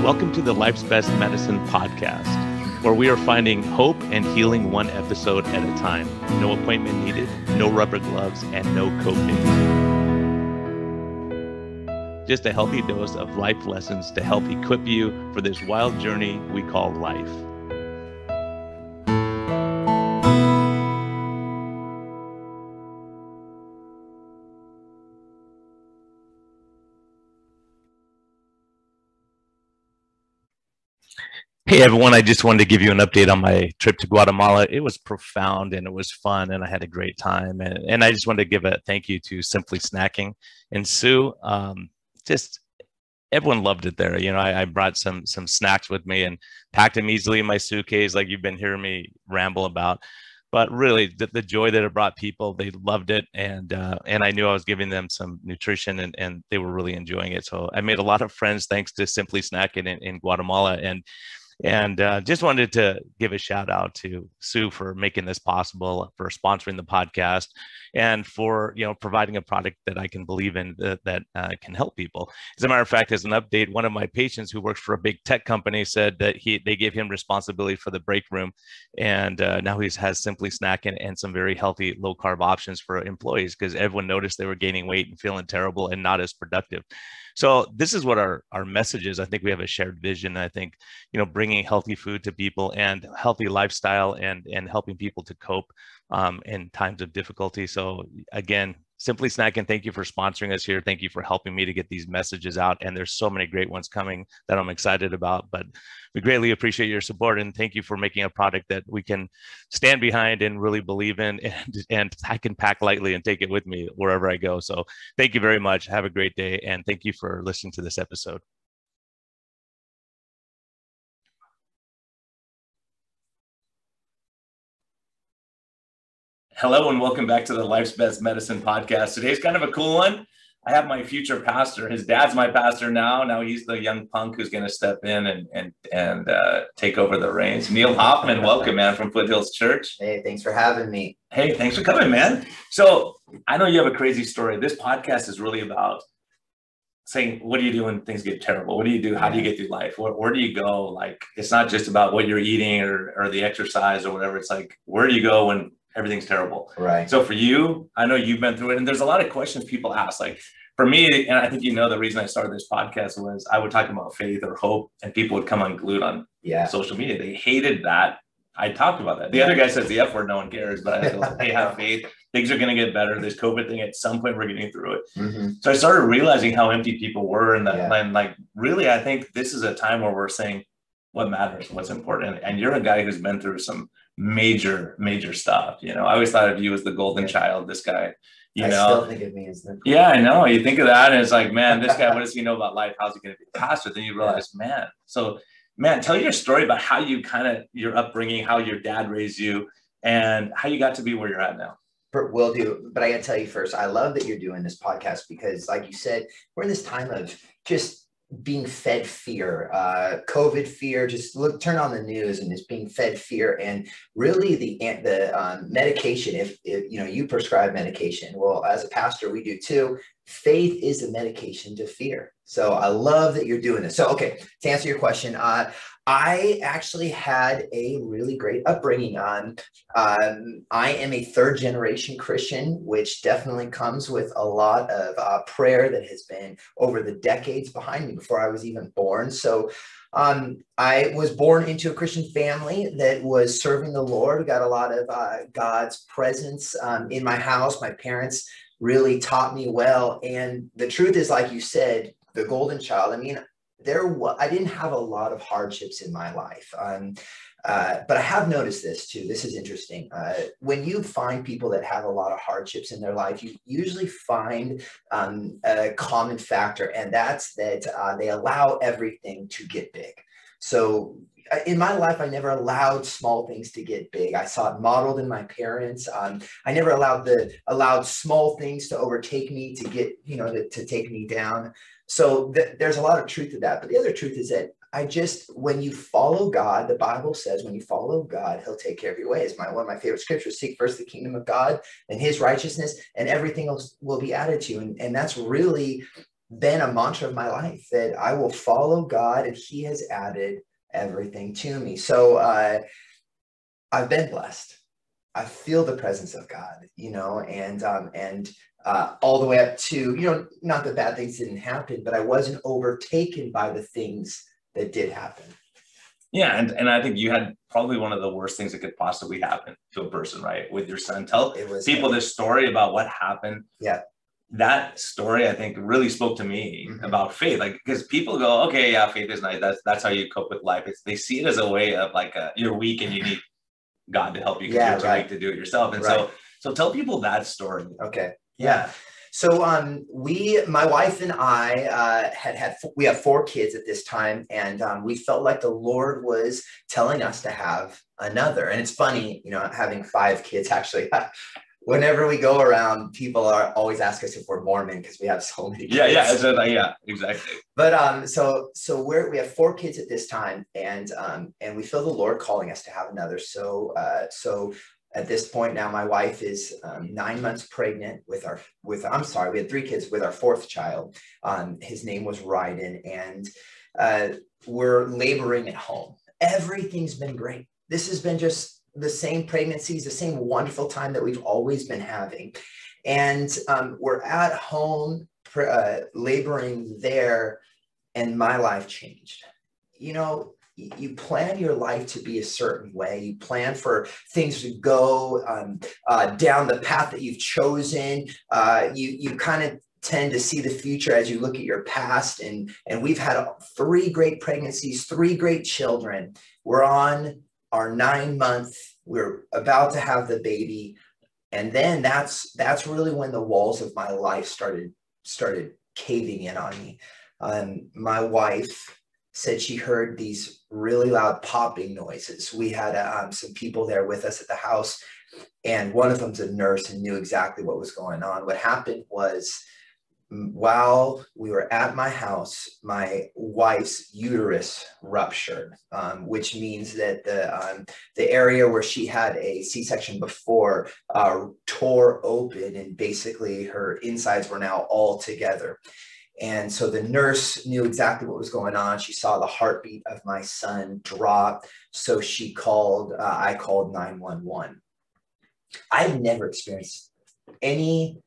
Welcome to the Life's Best Medicine podcast, where we are finding hope and healing one episode at a time. No appointment needed, no rubber gloves, and no coping. Just a healthy dose of life lessons to help equip you for this wild journey we call life. Hey everyone, I just wanted to give you an update on my trip to Guatemala. It was profound and it was fun and I had a great time. And I just wanted to give a thank you to Simply Snacking and Sue. Just everyone loved it there. You know, I brought some snacks with me and packed them easily in my suitcase like you've been hearing me ramble about. But really, the joy that it brought people, they loved it. And I knew I was giving them some nutrition and they were really enjoying it. So I made a lot of friends thanks to Simply Snacking in Guatemala. And just wanted to give a shout out to Sue for making this possible, for sponsoring the podcast, and for providing a product that I can believe in that can help people. As a matter of fact, as an update, one of my patients who works for a big tech company said that they gave him responsibility for the break room, and now he has Simply Snacking and some very healthy low carb options for employees because everyone noticed they were gaining weight and feeling terrible and not as productive. So this is what our message is. I think we have a shared vision. I think, bringing healthy food to people and healthy lifestyle and helping people to cope in times of difficulty. So again, Simply Snacking, thank you for sponsoring us here. Thank you for helping me to get these messages out. And there's so many great ones coming that I'm excited about. But we greatly appreciate your support and thank you for making a product that we can stand behind and really believe in, and I can pack lightly and take it with me wherever I go. So thank you very much. Have a great day. And thank you for listening to this episode. Hello and welcome back to the Life's Best Medicine podcast. Today's kind of a cool one. I have my future pastor. His dad's my pastor now. Now he's the young punk who's going to step in and take over the reins. Neil Hoffman, welcome, man, from Foothills Church. Hey, thanks for having me. Hey, thanks for coming, man. So I know you have a crazy story. This podcast is really about saying, what do you do when things get terrible? What do you do? How do you get through life? Where do you go? Like, it's not just about what you're eating or the exercise or whatever. It's like, where do you go when everything's terrible? Right. So for you, I know you've been through it, and there's a lot of questions people ask. Like for me, and I think the reason I started this podcast was I would talk about faith or hope, and people would come unglued on social media. They hated that I talked about that. The other guy says the F word, no one cares, but I go, hey, have faith. Things are going to get better. This COVID thing, at some point, we're getting through it. Mm-hmm. So I started realizing how empty people were, and like really, I think this is a time where we're saying what matters, what's important. And you're a guy who's been through some major stuff. I always thought of you as the golden child, this guy, I still think of me as the golden. Yeah, I know. You think of that and it's like, man, this guy, what does he know about life? How's he going to be a pastor? Then you realize, man, tell your story about how you your upbringing, how your dad raised you and how you got to be where you're at now. Will do. But I got to tell you first, I love that you're doing this podcast because like you said, we're in this time of just being fed fear, COVID fear. Just turn on the news and it's being fed fear. And really the medication, if you prescribe medication, well, as a pastor, we do too. Faith is the medication to fear. So I love that you're doing this. So, okay, to answer your question, I actually had a really great upbringing. I am a third generation Christian, which definitely comes with a lot of prayer that has been over the decades behind me before I was even born. So I was born into a Christian family that was serving the Lord. Got a lot of God's presence in my house. My parents really taught me well. And the truth is, like you said, the golden child. I mean, I didn't have a lot of hardships in my life. But I have noticed this too. This is interesting. When you find people that have a lot of hardships in their life, you usually find a common factor, and that's that they allow everything to get big. So in my life, I never allowed small things to get big. I saw it modeled in my parents. I never allowed small things to overtake me, to get, to take me down. So there's a lot of truth to that. But the other truth is that when you follow God, the Bible says, when you follow God, he'll take care of your ways. One of my favorite scriptures, seek first the kingdom of God and his righteousness, and everything else will be added to you. And that's really been a mantra of my life that I will follow God, and he has added everything to me. So I've been blessed. I feel the presence of God, and all the way up to, not that bad things didn't happen, but I wasn't overtaken by the things that did happen. Yeah, and I think you had probably one of the worst things that could possibly happen to a person, right? With your son. Tell people this story about what happened. Yeah. That story, I think, really spoke to me about faith. Like, because people go, okay, yeah, faith is nice. That's how you cope with life. They see it as a way of like, you're weak and you need God to help you because you're too weak to do it yourself. And so tell people that story. Okay. Yeah. So my wife and I we have 4 kids at this time, and we felt like the Lord was telling us to have another. And it's funny, having 5 kids, actually. Whenever we go around, people always ask us if we're Mormon because we have so many kids. Yeah, exactly. But so we have 4 kids at this time, and we feel the Lord calling us to have another. So at this point now, my wife is 9 months pregnant we had 3 kids with our 4th child. His name was Ryden, and we're laboring at home. Everything's been great. This has been just the same pregnancies, the same wonderful time that we've always been having. And we're at home laboring there, and my life changed. You plan your life to be a certain way. You plan for things to go down the path that you've chosen. You kind of tend to see the future as you look at your past. And we've had 3 great pregnancies, 3 great children. We're on our 9-month. We're about to have the baby. And then that's really when the walls of my life started caving in on me. My wife said she heard these really loud popping noises. We had some people there with us at the house, and one of them's a nurse and knew exactly what was going on. What happened was, while we were at my house, my wife's uterus ruptured, which means that the area where she had a C-section before tore open, and basically her insides were now all together. And so the nurse knew exactly what was going on. She saw the heartbeat of my son drop. So I called 911. I've never experienced any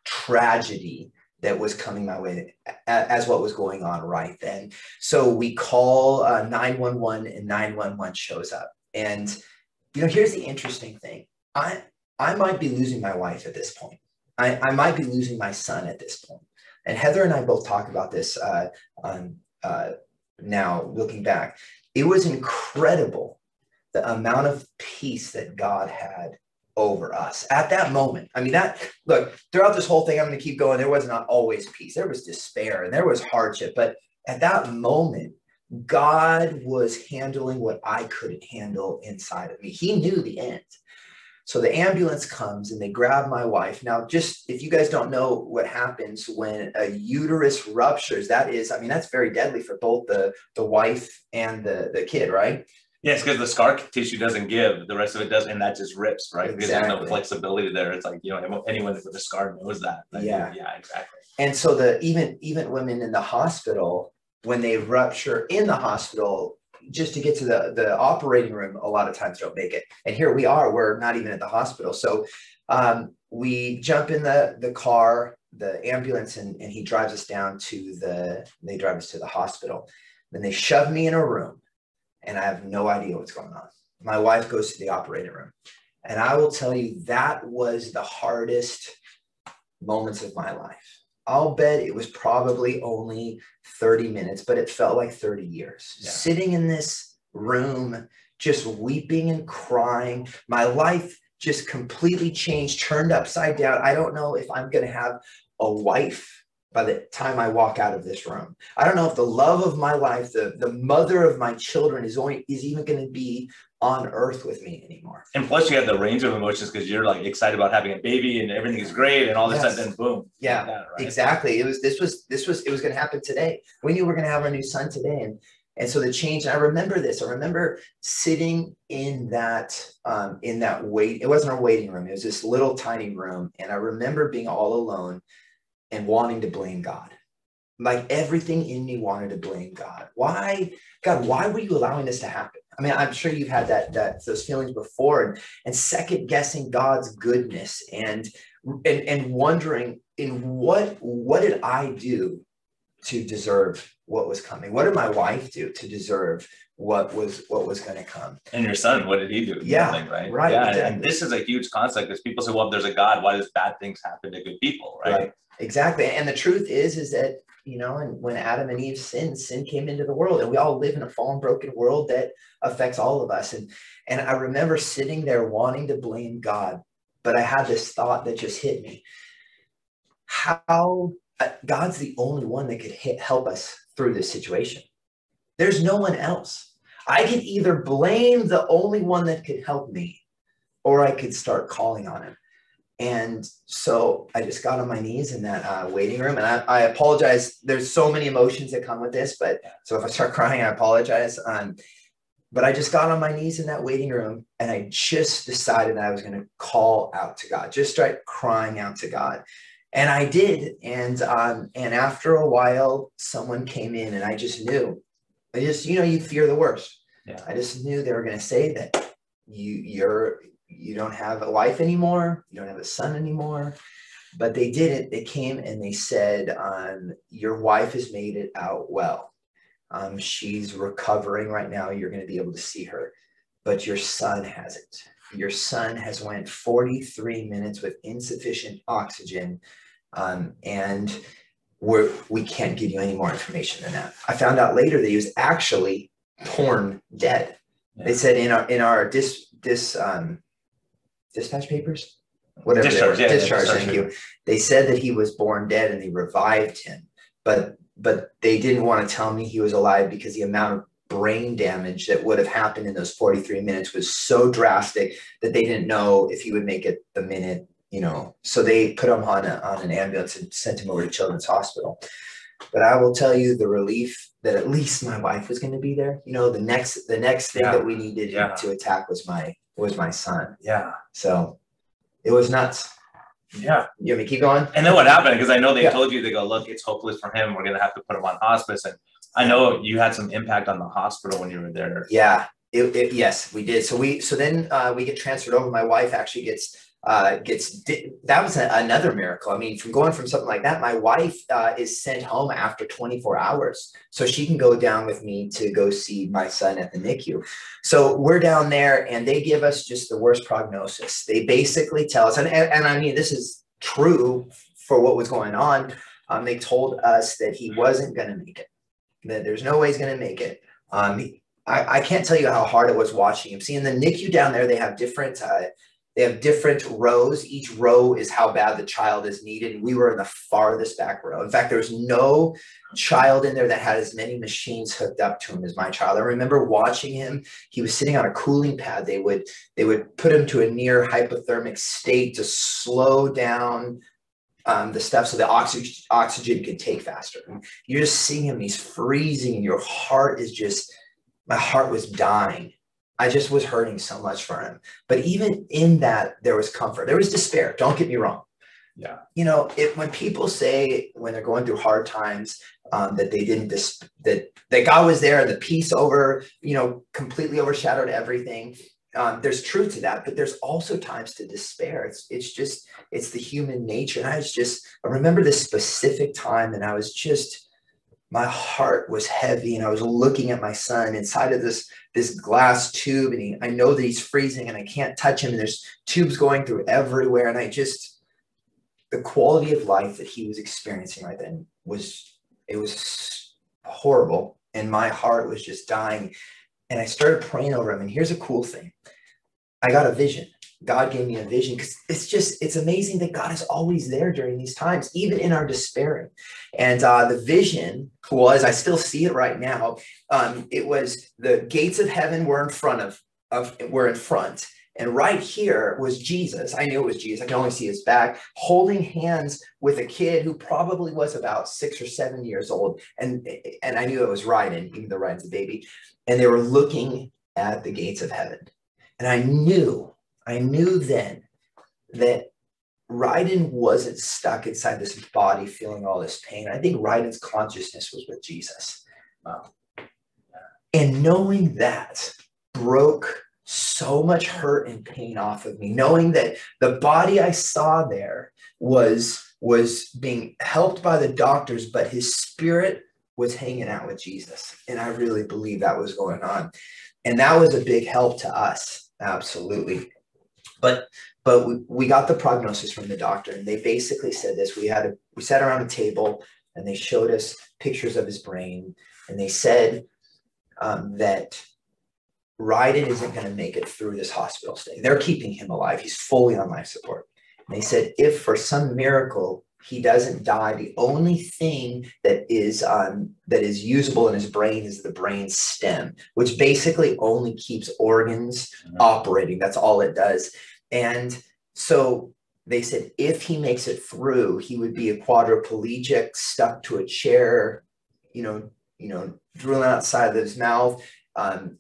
tragedy that was coming my way as what was going on right then. So we call 911, and 911 shows up. And, here's the interesting thing. I might be losing my wife at this point. I might be losing my son at this point. And Heather and I both talk about this now, looking back. It was incredible, the amount of peace that God had over us at that moment. I mean, look, throughout this whole thing, I'm going to keep going. There was not always peace. There was despair and there was hardship. But at that moment, God was handling what I couldn't handle inside of me. He knew the end. So the ambulance comes and they grab my wife. Now, just if you guys don't know what happens when a uterus ruptures, that's very deadly for both the wife and the kid, right? Yes, because the scar tissue doesn't give, the rest of it does, and that just rips, right? Because there's no flexibility there. It's like, anyone with a scar knows that. Yeah, exactly. And so even women in the hospital, when they rupture in the hospital, just to get to the operating room, a lot of times don't make it. And here we're not even at the hospital. So we jump in the car, the ambulance, and he drives us down they drive us to the hospital. Then they shove me in a room, and I have no idea what's going on. My wife goes to the operating room, and I will tell you, that was the hardest moments of my life. I'll bet it was probably only 30 minutes, but it felt like 30 years. Yeah. Sitting in this room, just weeping and crying. My life just completely changed, turned upside down. I don't know if I'm going to have a wife by the time I walk out of this room. I don't know if the love of my life, the mother of my children is even going to be on earth with me anymore. And plus you have the range of emotions because you're like excited about having a baby and everything is great, and all of a sudden, then boom. Yeah, like that, right? Exactly. It was going to happen today. We knew we were going to have our new son today. And so the change, and I remember this. I remember sitting in that it wasn't a waiting room. It was this little tiny room. And I remember being all alone. and wanting to blame God. Like everything in me wanted to blame God. Why, God, why were you allowing this to happen? I mean, I'm sure you've had those feelings before, and second guessing God's goodness and wondering in what did I do to deserve what was coming? What did my wife do to deserve what was going to come? And your son, what did he do? Yeah, nothing, right? Right. Yeah, Exactly. and this is a huge concept because people say, well, if there's a God, why does bad things happen to good people, right? Exactly. And the truth is that, you know, and when Adam and Eve sinned, sin came into the world, and we all live in a fallen, broken world that affects all of us. And I remember sitting there wanting to blame God, but I had this thought that just hit me. How God's the only one that could help us through this situation. There's no one else. I could either blame the only one that could help me, or I could start calling on him. And so I just got on my knees in that waiting room, and I apologize. There's so many emotions that come with this, but so if I start crying, I apologize. But I just got on my knees in that waiting room, and I just decided that I was going to call out to God, just start crying out to God. And I did. And after a while, someone came in, and I just knew. You fear the worst. Yeah. I just knew they were going to say that you don't have a wife anymore. You don't have a son anymore. But they didn't. They came and they said, your wife has made it out well. She's recovering right now. You're going to be able to see her. But your son hasn't. Your son has went 43 minutes with insufficient oxygen. And we can't give you any more information than that. I found out later that he was actually born dead. Yeah. They said in our dispatch papers, whatever discharge. Thank you. They said that he was born dead and they revived him, but they didn't want to tell me he was alive because the amount of brain damage that would have happened in those 43 minutes was so drastic that they didn't know if he would make it the minute. So they put him on an ambulance and sent him over to Children's Hospital. But I will tell you the relief that at least my wife was going to be there. The next thing that we needed to attack was my son. Yeah. So it was nuts. Yeah. You want me to keep going? And then what happened? Because I know they told you, they go, look, it's hopeless for him. We're going to have to put him on hospice. And I know you had some impact on the hospital when you were there. Yeah. Yes, we did. So then we get transferred over. My wife actually gets that was another miracle. I mean, from going from something like that, my wife is sent home after 24 hours so she can go down with me to go see my son at the NICU. So we're down there and they give us just the worst prognosis. They basically tell us, and I mean, this is true for what was going on. They told us that he wasn't going to make it, that there's no way he's going to make it. I can't tell you how hard it was watching him. See, in the NICU down there, they have different rows. Each row is how bad the child is needed. We were in the farthest back row. In fact, there's no child in there that had as many machines hooked up to him as my child. I remember watching him. He was sitting on a cooling pad. They would put him to a near hypothermic state to slow down the stuff so the oxygen could take faster. And you're just seeing him. He's freezing, and your heart is just. My heart was dying. I just was hurting so much for him. But even in that, there was comfort. There was despair. Don't get me wrong. Yeah. When people say when they're going through hard times that they didn't that God was there and the peace completely overshadowed everything. There's truth to that, but there's also times to despair. It's the human nature. And I remember this specific time, and I was just. My heart was heavy, and I was looking at my son inside of this glass tube, and I know that he's freezing and I can't touch him, and there's tubes going through everywhere. And the quality of life that he was experiencing right then was horrible. And my heart was just dying. And I started praying over him. And here's a cool thing. I got a vision. God gave me a vision, because it's amazing that God is always there during these times, even in our despairing. And the vision was, I still see it right now. It was the gates of heaven were in front were in front. And right here was Jesus. I knew it was Jesus. I can only see his back, holding hands with a kid who probably was about 6 or 7 years old. And I knew it was Ryden, even though Ryden's a baby. And they were looking at the gates of heaven. And I knew then that Ryden wasn't stuck inside this body feeling all this pain. I think Ryden's consciousness was with Jesus. And knowing that broke so much hurt and pain off of me, knowing that the body I saw there was being helped by the doctors, but his spirit was hanging out with Jesus. And I really believe that was going on. And that was a big help to us. Absolutely. But we got the prognosis from the doctor, and they basically said this. We sat around a table, and they showed us pictures of his brain, and they said that Ryden isn't going to make it through this hospital stay. They're keeping him alive. He's fully on life support. And they said, if for some miracle he doesn't die, the only thing that is usable in his brain is the brain stem, which basically only keeps organs operating. That's all it does. And so they said, if he makes it through, he would be a quadriplegic, stuck to a chair, drooling outside of his mouth,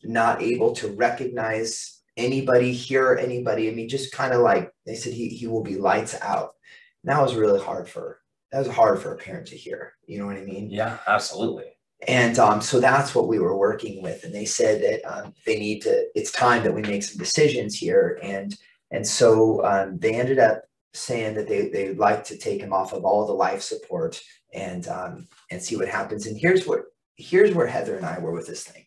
not able to recognize anybody, hear anybody. I mean, just kind of like they said, he will be lights out. And that was really hard for a parent to hear. You know what I mean? Yeah, absolutely. And so that's what we were working with. And they said that it's time that we make some decisions here. And so they ended up saying that they'd like to take him off of all the life support and see what happens. And here's where Heather and I were with this thing.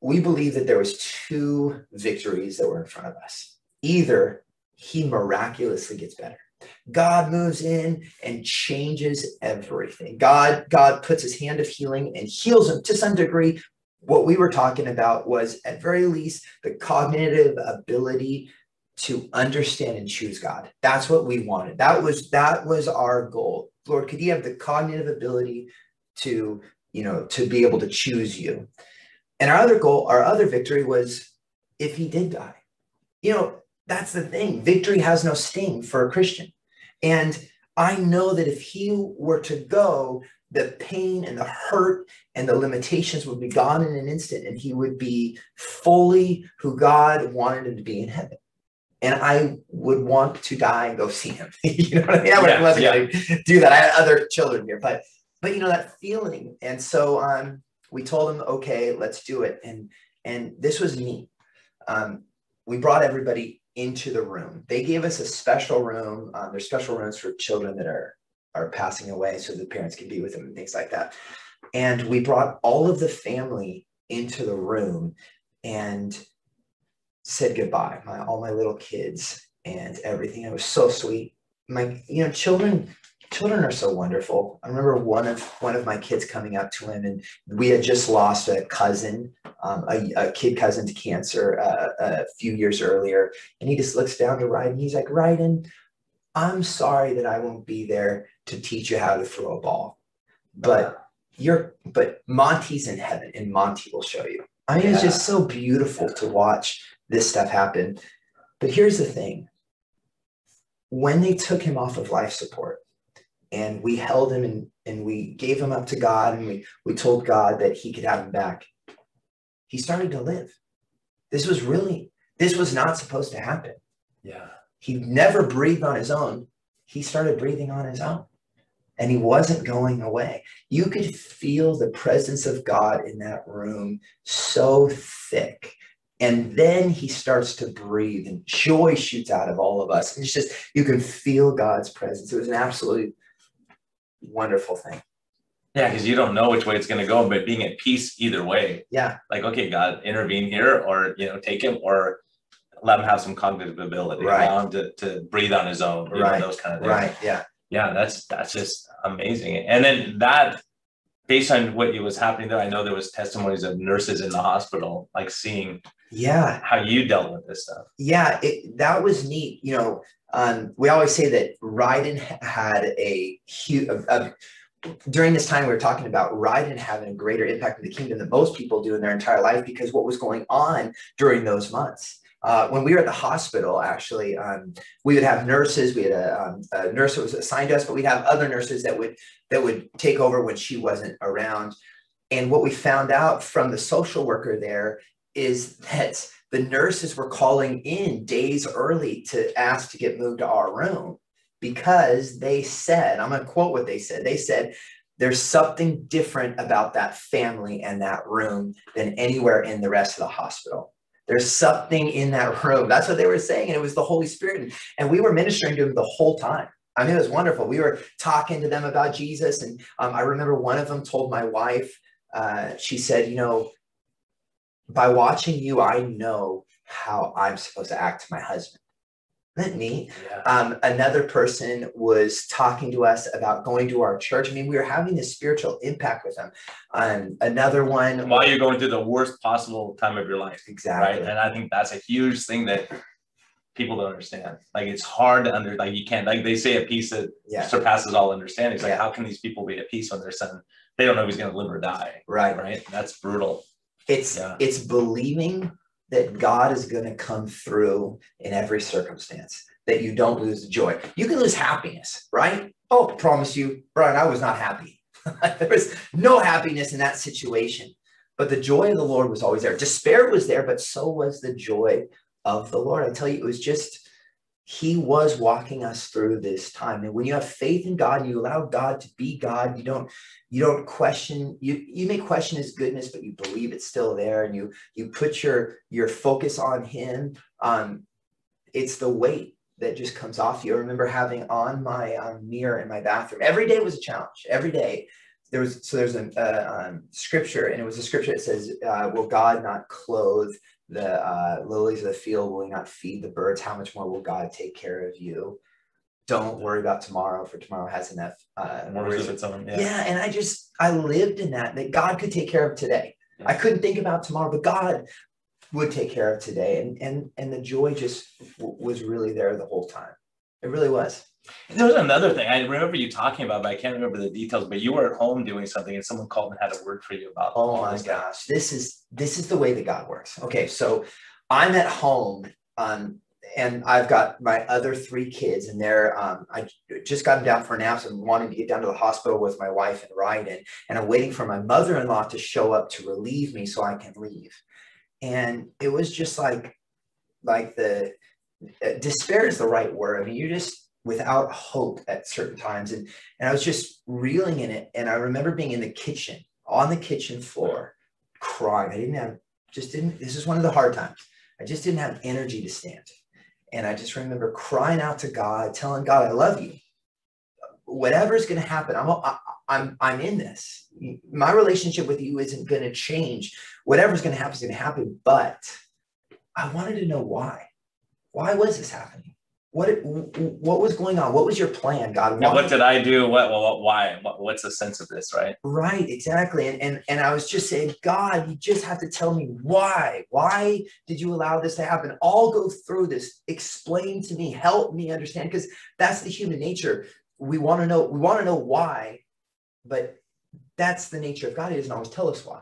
We believe that there was two victories that were in front of us. Either he miraculously gets better. God moves in and changes everything. God puts his hand of healing and heals him to some degree. What we were talking about was, at very least, the cognitive ability to understand and choose God. That's what we wanted. That was our goal. Lord, could he have the cognitive ability to be able to choose you? And our other goal, our other victory was if he did die. That's the thing. Victory has no sting for a Christian. And I know that if he were to go, the pain and the hurt and the limitations would be gone in an instant, and he would be fully who God wanted him to be in heaven. And I would want to die and go see him. You know what I mean? I wasn't going to do that. I had other children here, but that feeling. And so we told him, okay, let's do it. And this was neat. We brought everybody into the room. They gave us a special room. There's special rooms for children that are passing away, so the parents can be with them and things like that. And we brought all of the family into the room and said goodbye, all my little kids and everything. It was so sweet. Children are so wonderful. I remember one of my kids coming up to him, and we had just lost a cousin, a kid cousin to cancer a few years earlier. And he just looks down to Ryden. He's like, Ryden, I'm sorry that I won't be there to teach you how to throw a ball, but Monty's in heaven, and Monty will show you. I mean, it's just so beautiful to watch this stuff happen. But here's the thing. When they took him off of life support, and we held him and we gave him up to God, and we told God that he could have him back, he started to live. This was not supposed to happen. Yeah. He never breathed on his own. He started breathing on his own, and he wasn't going away. You could feel the presence of God in that room so thick. And then he starts to breathe, and joy shoots out of all of us. And it's just, you can feel God's presence. It was an absolutely wonderful thing. Yeah, because you don't know which way it's going to go, but being at peace either way. Yeah. Like, okay, God, intervene here, or, take him, or let him have some cognitive ability. Right. Allow him to breathe on his own. Right. Those kind of things. Right. Yeah. Yeah, that's just amazing. And then that, based on what was happening there, I know there was testimonies of nurses in the hospital, like seeing how you dealt with this stuff. Yeah, that was neat. We always say that Ryden had a huge, during this time we were talking about Ryden having a greater impact in the kingdom than most people do in their entire life, because what was going on during those months. When we were at the hospital, actually, we would have nurses. We had a nurse that was assigned to us, but we'd have other nurses that would take over when she wasn't around. And what we found out from the social worker there is that The nurses were calling in days early to ask to get moved to our room because they said, I'm going to quote what they said. They said, there's something different about that family and that room than anywhere in the rest of the hospital. There's something in that room. That's what they were saying. And it was the Holy Spirit. And we were ministering to them the whole time. I mean, it was wonderful. We were talking to them about Jesus. And I remember one of them told my wife, she said, you know, by watching you, I know how I'm supposed to act to my husband. Isn't that neat? Yeah. Another person was talking to us about going to our church. I mean, we were having this spiritual impact with them. Another one. While you're going through the worst possible time of your life. Exactly. Right. And I think that's a huge thing that people don't understand. Like, it's hard to like, you can't, like they say, a peace that surpasses all understanding. It's like, how can these people be at peace when their son, they don't know if he's going to live or die. Right. Right. That's brutal. It's believing that God is going to come through in every circumstance, that you don't lose the joy. You can lose happiness, right? Oh, I promise you, Brian, I was not happy. There was no happiness in that situation, but the joy of the Lord was always there. Despair was there, but so was the joy of the Lord. I tell you, it was just, he was walking us through this time. And when you have faith in God, and you allow God to be God, you don't question, you may question his goodness, but you believe it's still there. And you put your focus on him. It's the weight that just comes off you. I remember having on my mirror in my bathroom. Every day was a challenge. Every day there's a scripture, and it was a scripture that says, will God not clothe the lilies of the field? Will he not feed the birds? How much more will God take care of you? Don't worry about tomorrow, for tomorrow has enough worries of its own. Yeah. And I lived in that God could take care of today. Yeah. I couldn't think about tomorrow, but God would take care of today. And the joy just was really there the whole time. It really was. There was another thing I remember you talking about, but I can't remember the details, but you were at home doing something and someone called and had a word for you about. Oh my gosh. This is the way that God works. Okay. So I'm at home, and I've got my other 3 kids, and they're, I just got them down for naps and wanting to get down to the hospital with my wife and Ryden. And I'm waiting for my mother-in-law to show up to relieve me so I can leave. And it was just like the despair is the right word. I mean, you're just without hope at certain times. And I was just reeling in it. And I remember being in the kitchen, on the kitchen floor, crying. This is one of the hard times. I just didn't have energy to stand. And I just remember crying out to God, telling God, I love you. Whatever's going to happen, I'm in this. My relationship with you isn't going to change. Whatever's going to happen is going to happen. But I wanted to know why. Why was this happening? What was going on? What was your plan, God? Now, what did I do? Why? What's the sense of this, right? Right, exactly. And I was just saying, God, you just have to tell me why. Why did you allow this to happen? I'll go through this. Explain to me. Help me understand, because that's the human nature. We want to know why, but that's the nature of God. He doesn't always tell us why.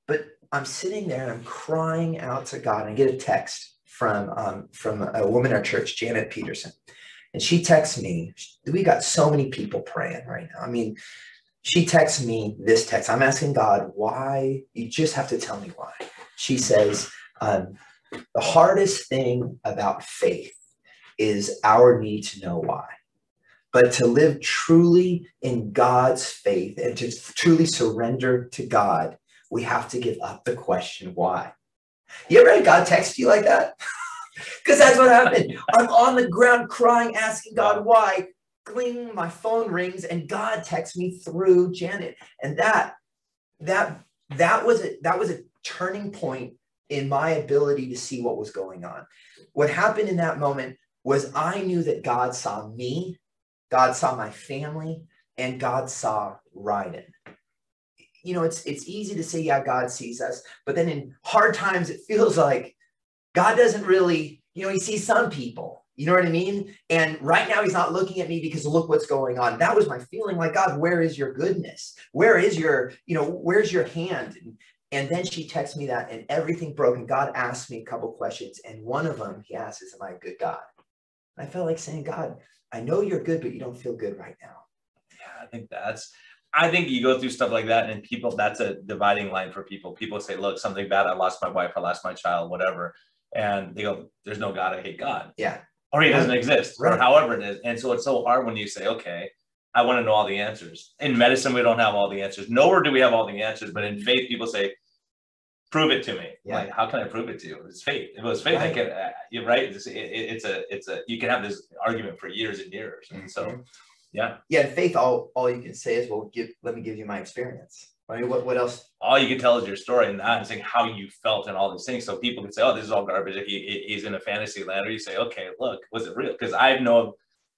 But I'm sitting there and I'm crying out to God, and I get a text from a woman in our church, Janet Peterson. And she texts me. We got so many people praying right now. I mean, she texts me this text. I'm asking God, why? You just have to tell me why. She says, the hardest thing about faith is our need to know why. But to live truly in God's faith and to truly surrender to God, we have to give up the question why. You ever had God text you like that? Because that's what happened. I'm on the ground crying, asking God why. Gling, my phone rings, and God texts me through Janet. And that was a turning point in my ability to see what was going on. What happened in that moment was I knew that God saw me, God saw my family, and God saw Ryden. You know, it's easy to say, yeah, God sees us, but then in hard times, it feels like God doesn't really, he sees some people, you know what I mean? And right now he's not looking at me because look what's going on. That was my feeling, like, God, where is your goodness? Where is your, where's your hand? And then she texts me that, and everything broke. And God asked me a couple questions. And one of them, he asked, is, am I a good God? And I felt like saying, God, I know you're good, but you don't feel good right now. Yeah, I think you go through stuff like that, and people, that's a dividing line for people. People say, look, something bad, I lost my wife, I lost my child, whatever. and they go, there's no God, I hate God. Yeah. Or he doesn't exist, or however it is. And so it's so hard when you say, okay, I want to know all the answers. In medicine, we don't have all the answers. Nowhere do we have all the answers. But in faith, people say, prove it to me. Yeah. Like, how can I prove it to you? It's faith. If it was faith, I can, you're right. It's a, you can have this argument for years and years. And so, yeah. Yeah. In faith, all you can say is, well, let me give you my experience. I mean, what else? All you can tell is your story and that, and saying how you felt and all these things. So people can say, oh, this is all garbage. He's in a fantasy land. Or you say, okay, look, was it real? Because I've known,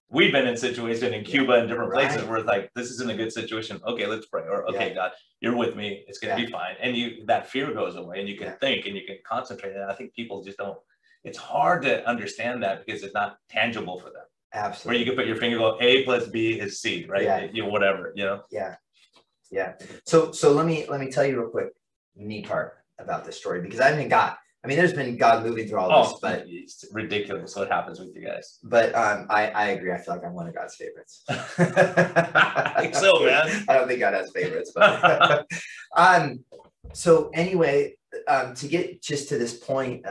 we've been in situations in Cuba and different places where it's like, this isn't a good situation. Okay, let's pray. Or, okay, God, you're with me. It's going to be fine. And that fear goes away and you can think and you can concentrate. And I think people just don't, it's hard to understand that because it's not tangible for them. Absolutely. Where you can put your finger, go, A plus B is C, right? Yeah. Whatever, Yeah. Yeah. So let me tell you real quick, neat part about this story, because there's been God moving through all this, but it's ridiculous what happens with you guys. But I agree. I feel like I'm one of God's favorites. I think so, man. I don't think God has favorites, but so anyway, to get just to this point,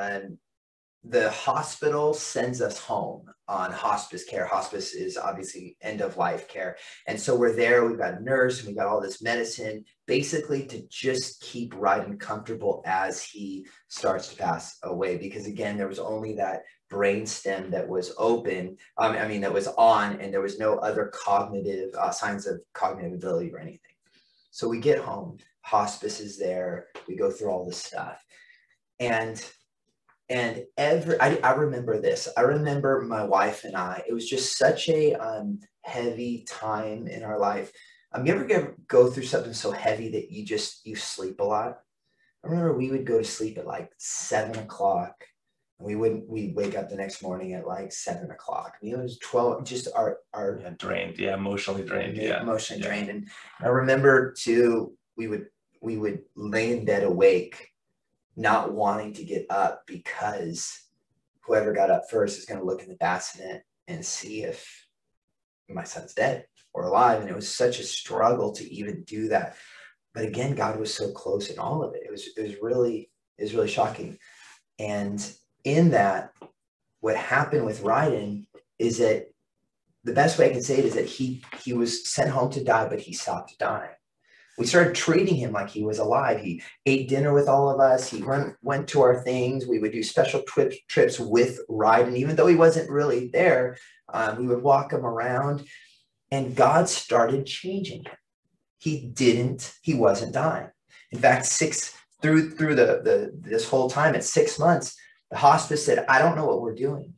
the hospital sends us home on hospice care. Hospice is obviously end of life care. And so we're there, we've got a nurse and we've got all this medicine, basically to just keep Ryden comfortable as he starts to pass away. Because again, there was only that brain stem that was open, that was on, and there was no other cognitive signs of cognitive ability or anything. So we get home, hospice is there, we go through all this stuff. And I remember this. I remember my wife and I, it was just such a heavy time in our life. You ever go through something so heavy that you sleep a lot? I remember we would go to sleep at like 7 o'clock. And we'd wake up the next morning at like 7 o'clock. It was 12, just our drained, emotionally drained. Emotionally drained. And I remember too, we would lay in bed awake, not wanting to get up because whoever got up first is going to look in the bassinet and see if my son's dead or alive. And it was such a struggle to even do that. But again, God was so close in all of it. It was really shocking. And in that, what happened with Ryden is that the best way I can say it is that he was sent home to die, but he stopped dying. We started treating him like he was alive. He ate dinner with all of us. He went to our things. We would do special trips with Ryden. Even though he wasn't really there, we would walk him around. And God started changing him. He wasn't dying. In fact, through this whole time at 6 months, the hospice said, I don't know what we're doing.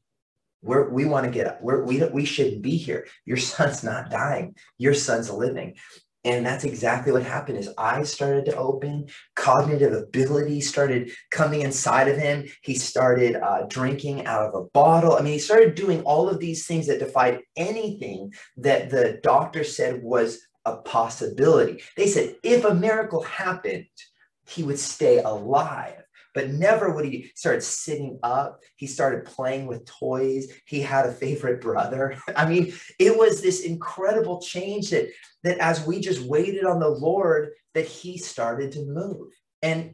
We want to get up. We shouldn't be here. Your son's not dying. Your son's living. And that's exactly what happened. His eyes started to open, cognitive ability started coming inside of him. He started drinking out of a bottle. He started doing all of these things that defied anything that the doctor said was a possibility. They said, if a miracle happened, he would stay alive. But never would he start sitting up. He started playing with toys. He had a favorite brother. It was this incredible change that as we just waited on the Lord, that he started to move. And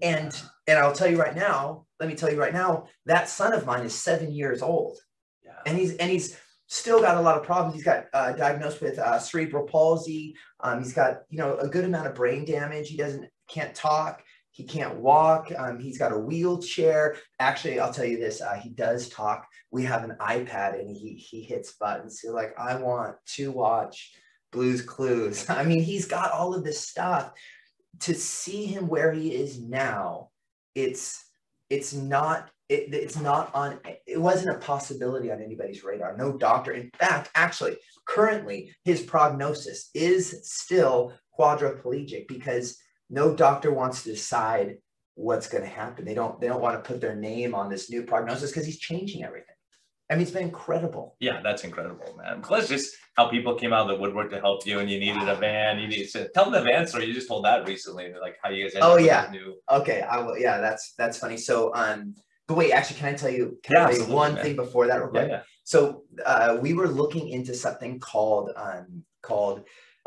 I'll tell you right now, let me tell you right now, that son of mine is 7 years old. Yeah. And he's still got a lot of problems. He's got diagnosed with cerebral palsy. He's got, a good amount of brain damage. He can't talk. He can't walk. He's got a wheelchair. Actually, I'll tell you this. He does talk. We have an iPad and he hits buttons. So like, I want to watch Blue's Clues. He's got all of this stuff. To see him where he is now, it wasn't a possibility on anybody's radar. No doctor. In fact, actually, currently, his prognosis is still quadriplegic because no doctor wants to decide what's going to happen. They don't want to put their name on this new prognosis because he's changing everything. It's been incredible. Yeah, that's incredible, man. Plus just how people came out of the woodwork to help you and you needed a van. You needed to tell them the van story. You just told that recently, like how you guys ended up with new. Okay. I will. Yeah, that's funny. So, but wait, actually, can I tell you one thing before that real quick? Yeah. So we were looking into something called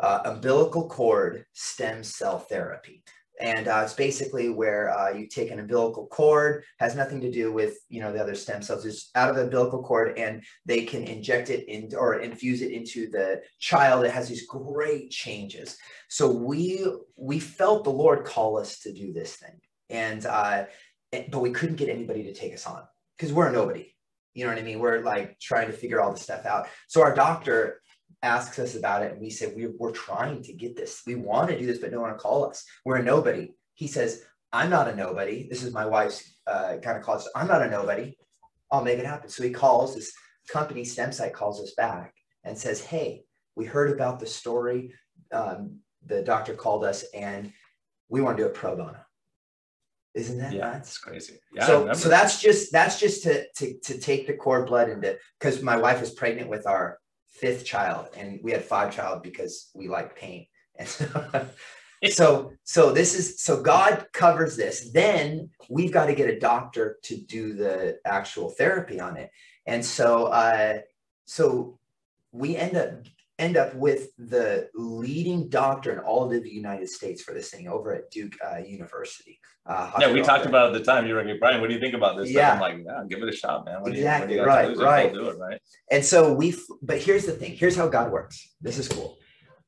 umbilical cord stem cell therapy. And it's basically where you take an umbilical cord, has nothing to do with, the other stem cells. It's out of the umbilical cord, and they can inject it in or infuse it into the child. It has these great changes. So we felt the Lord call us to do this thing. And but we couldn't get anybody to take us on because we're a nobody. You know what I mean? We're like trying to figure all this stuff out. So our doctor asks us about it, and we said, we're trying to get this. We want to do this, but no one will call us. We're a nobody. He says, I'm not a nobody. This is my wife's kind of call. I'm not a nobody. I'll make it happen. So he calls, this company, StemSite, calls us back and says, hey, we heard about the story. The doctor called us, and we want to do it pro bono. Isn't that nuts? That's crazy. Yeah. So that's just to take the cord blood into, because my wife was pregnant with our 5th child, and we had 5 child because we like pain. And so God covers this. Then we've got to get a doctor to do the actual therapy on it. And so we end up with the leading doctor in all of the United States for this thing over at Duke University. We talked about it at the time. You were like, Brian, what do you think about this? Yeah. I'm like, give it a shot, man. Exactly. Right. Do it, right? And so but here's the thing. Here's how God works. This is cool.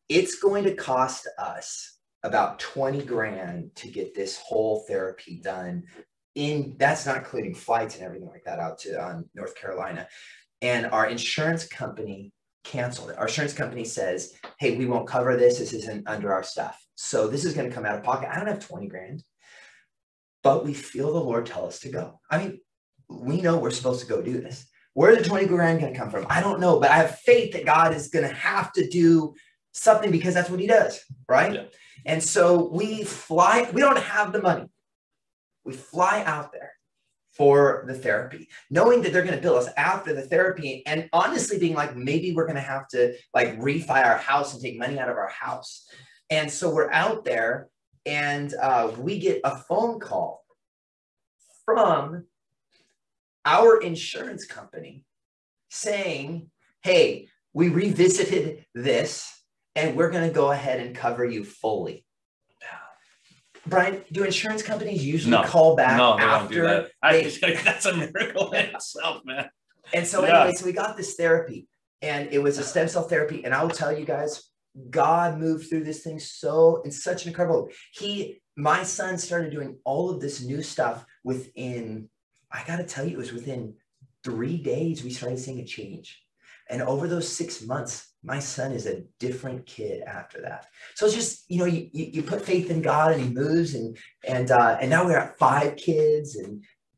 It's going to cost us about 20 grand to get this whole therapy done. That's not including flights and everything like that out to North Carolina. And our insurance company canceled it. Our insurance company says, hey, we won't cover this. This isn't under our stuff. So this is going to come out of pocket. I don't have 20 grand, but we feel the Lord tell us to go. I mean, we know we're supposed to go do this. Where the 20 grand going to come from? I don't know, but I have faith that God is going to have to do something because that's what he does, right? Yeah. And so we fly. We don't have the money. We fly out there for the therapy, knowing that they're going to bill us after the therapy, and honestly being like, maybe we're going to have to like refi our house and take money out of our house. And so we're out there, and we get a phone call from our insurance company saying, hey, we revisited this and we're going to go ahead and cover you fully. Brian, do insurance companies usually call back after? They don't do that. That's a miracle in itself, man. And so anyway, so we got this therapy, and it was a stem cell therapy. And I will tell you guys, God moved through this thing in such an incredible way. My son started doing all of this new stuff within, I got to tell you, it was within 3 days we started seeing a change. And over those 6 months, my son is a different kid after that. So it's just, you put faith in God, and he moves, and now we're at 5 kids,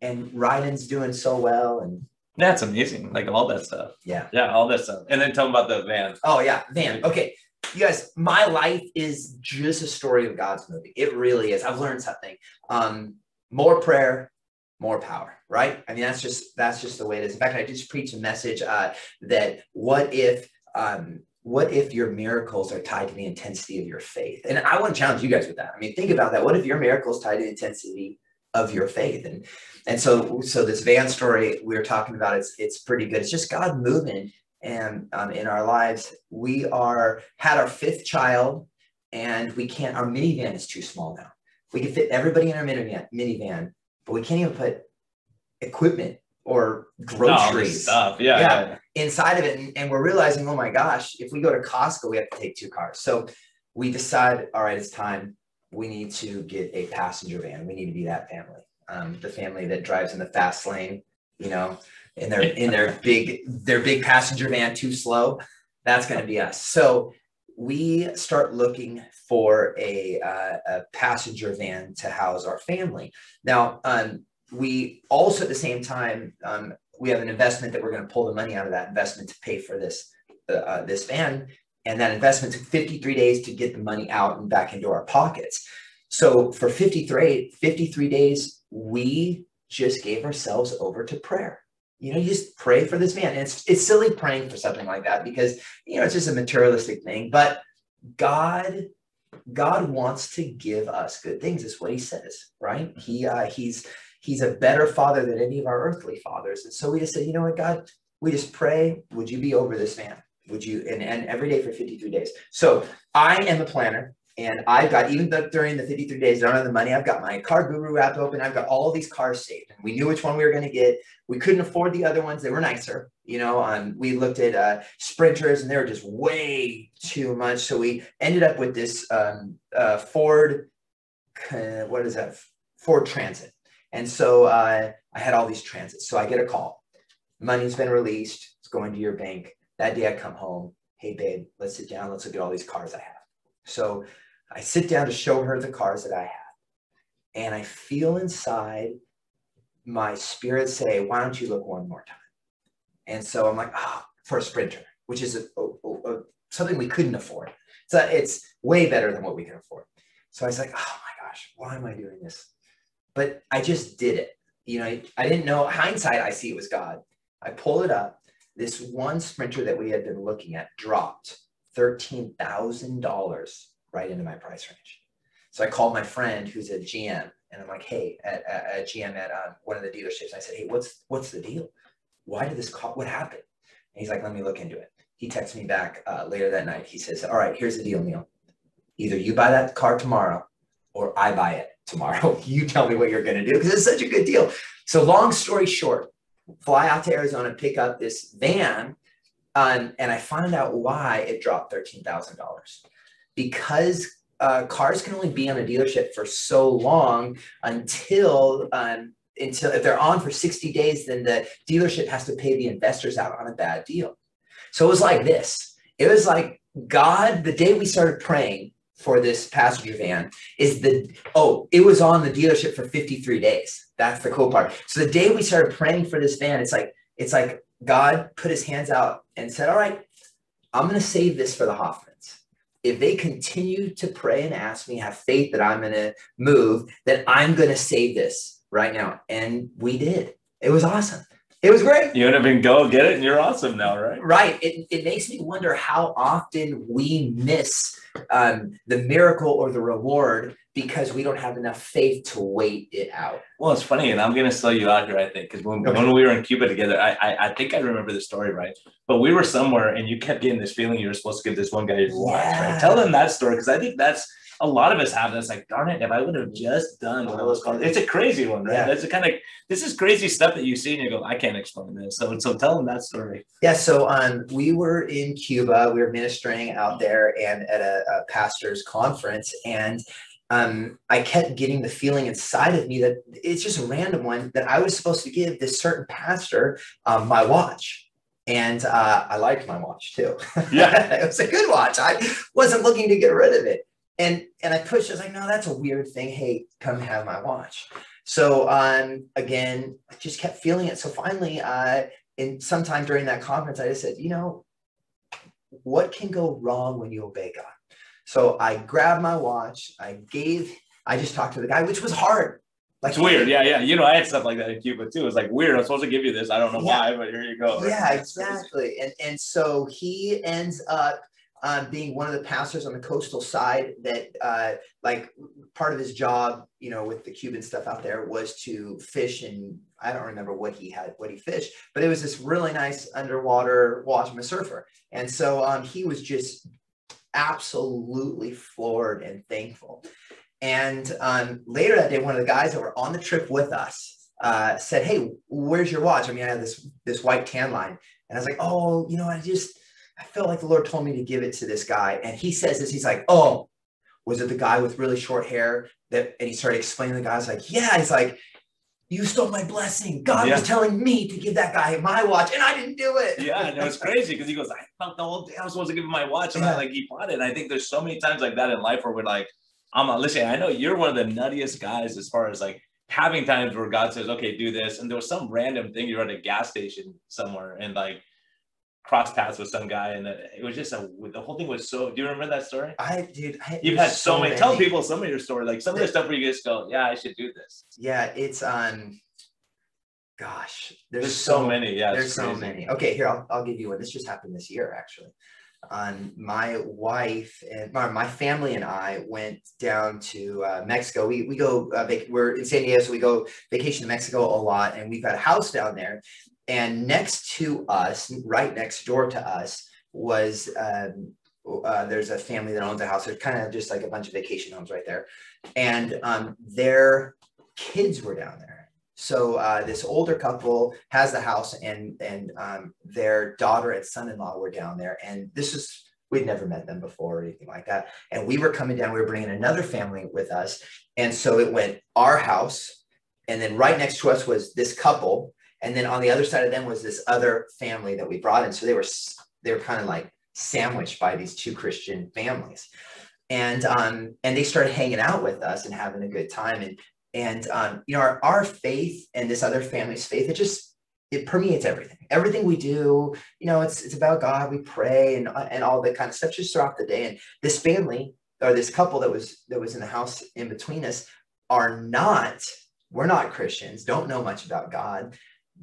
and Ryden's doing so well. And that's amazing. Like all that stuff. Yeah. Yeah. All that stuff. And then tell them about the van. Oh yeah. Van. Okay. You guys, my life is just a story of God's movie. It really is. I've learned something. More prayer, more power, right? I mean, that's just the way it is. In fact, I just preached a message that what if your miracles are tied to the intensity of your faith? And I want to challenge you guys with that. I mean, think about that. What if your miracles tied to the intensity of your faith? And so this van story we were talking about, it's pretty good. It's just God moving. And in our lives, we had our 5th child, and our minivan is too small now. We can fit everybody in our minivan, but we can't even put equipment or groceries stuff. Inside of it. And we're realizing, oh my gosh, if we go to Costco, we have to take 2 cars. So we decide, all right, it's time. We need to get a passenger van. We need to be that family, the family that drives in the fast lane, in their big passenger van, too slow. That's going to be us. So we start looking for a passenger van to house our family. Now, we also at the same time, we have an investment that we're going to pull the money out of that investment to pay for this van. And that investment took 53 days to get the money out and back into our pockets. So for 53 days, we just gave ourselves over to prayer. You just pray for this van. And it's silly praying for something like that because, it's just a materialistic thing. But God wants to give us good things, is what he says, right? He's a better father than any of our earthly fathers. And so we just said, you know what, God, we just pray, would you be over this van? Would you, and every day for 53 days. So I am the planner. And I've got, even though during the 53 days, I don't have the money, I've got my car guru app open. I've got all of these cars saved. And we knew which one we were going to get. We couldn't afford the other ones. They were nicer. You know, we looked at Sprinters and they were just way too much. So we ended up with this Ford, what is that? Ford Transit. And so I had all these transits. So I get a call. Money's been released. It's going to your bank. That day I come home. Hey, babe, let's sit down. Let's look at all these cars I have. So I sit down to show her the cars that I have. And I feel inside my spirit say, why don't you look one more time? And so I'm like, for a Sprinter, which is something we couldn't afford. So it's way better than what we can afford. So I was like, oh my gosh, why am I doing this? But I just did it. You know, I didn't know. Hindsight, I see it was God. I pull it up. This one Sprinter that we had been looking at dropped $13,000 right into my price range. So I called my friend who's a GM, and I'm like, hey, at GM at one of the dealerships. I said, hey, what's the deal? Why did this call? What happened? And he's like, let me look into it. He texts me back later that night. He says, all right, here's the deal, Neil. Either you buy that car tomorrow or I buy it tomorrow. You tell me what you're going to do, because it's such a good deal. So long story short, fly out to Arizona, pick up this van, and I find out why it dropped $13,000. Because cars can only be on a dealership for so long until if they're on for 60 days, then the dealership has to pay the investors out on a bad deal. So it was like this. It was like God, the day we started praying for this passenger van it was on the dealership for 53 days. That's the cool part. So the day we started praying for this van, it's like God put his hands out and said, all right, I'm going to save this for the Hoffmans. If they continue to pray and ask me, have faith that I'm going to move, then I'm going to save this right now. And we did. It was awesome. It was great. You end up and go get it and you're awesome now, right? Right. It makes me wonder how often we miss the miracle or the reward because we don't have enough faith to wait it out. Well, it's funny, and I'm going to sell you out here, I think, because when we were in Cuba together, I think I remember the story right, but we were somewhere and you kept getting this feeling you were supposed to give this one guy your watch, right? Tell them that story, because I think that's a lot of us have this, like, darn it, if I would have just done what I was called. It's a crazy one, right? That's this is crazy stuff that you see and you go, I can't explain this. So tell them that story. Yeah. So we were in Cuba, we were ministering out there and at a pastor's conference, and I kept getting the feeling inside of me that it's just a random one that I was supposed to give this certain pastor my watch. And I liked my watch too. Yeah, it was a good watch. I wasn't looking to get rid of it. And I pushed, I was like, no, that's a weird thing. Hey, come have my watch. So again, I just kept feeling it. So finally, in sometime during that conference, I just said, you know, what can go wrong when you obey God? So I grabbed my watch. I just talked to the guy, which was hard. Like, it's weird. Yeah. You know, I had stuff like that in Cuba too. It's like weird. I'm supposed to give you this. I don't know why, but here you go. Right? Yeah, exactly. And so he ends up being one of the pastors on the coastal side that like part of his job, you know, with the Cuban stuff out there was to fish. And I don't remember what he fished, but it was this really nice underwater watch. I'm a surfer. And so he was just absolutely floored and thankful. And later that day, one of the guys that were on the trip with us said, hey, where's your watch? I mean, I had this white tan line. And I was like, oh, you know, I felt like the Lord told me to give it to this guy. And he says this, he's like, oh, was it the guy with really short hair? And he started explaining to the guy. I was like, yeah. He's like, you stole my blessing. God was telling me to give that guy my watch, and I didn't do it. Yeah, no, it's crazy because he goes, I felt the whole day I was supposed to give him my watch, and he bought it. And I think there's so many times like that in life where we're like, I'm not listening. I know you're one of the nuttiest guys as far as like having times where God says, okay, do this. And there was some random thing, you're at a gas station somewhere and like cross paths with some guy, and it was just the whole thing was so. Do you remember that story? You've had so many. Tell people some of your story, like some of the stuff where you just go, yeah, I should do this. Yeah, it's gosh, there's so many. Yeah, there's so many. Okay, here I'll give you one. This just happened this year, actually. My wife and my family and I went down to Mexico. We go. We're in San Diego, so we go vacation to Mexico a lot, and we've got a house down there. And next to us, right next door to us, was there's a family that owns a house. There's kind of just like a bunch of vacation homes right there. And their kids were down there. So this older couple has the house, and their daughter and son-in-law were down there. And we'd never met them before or anything like that. And we were coming down, we were bringing another family with us. And so it went our house, and then right next to us was this couple. And then on the other side of them was this other family that we brought in. So they were kind of like sandwiched by these two Christian families. And they started hanging out with us and having a good time. And you know, our faith and this other family's faith, it permeates everything we do. You know, it's about God. We pray and all that kind of stuff just throughout the day. And this family, or this couple that was in the house in between us, we're not Christians, don't know much about God,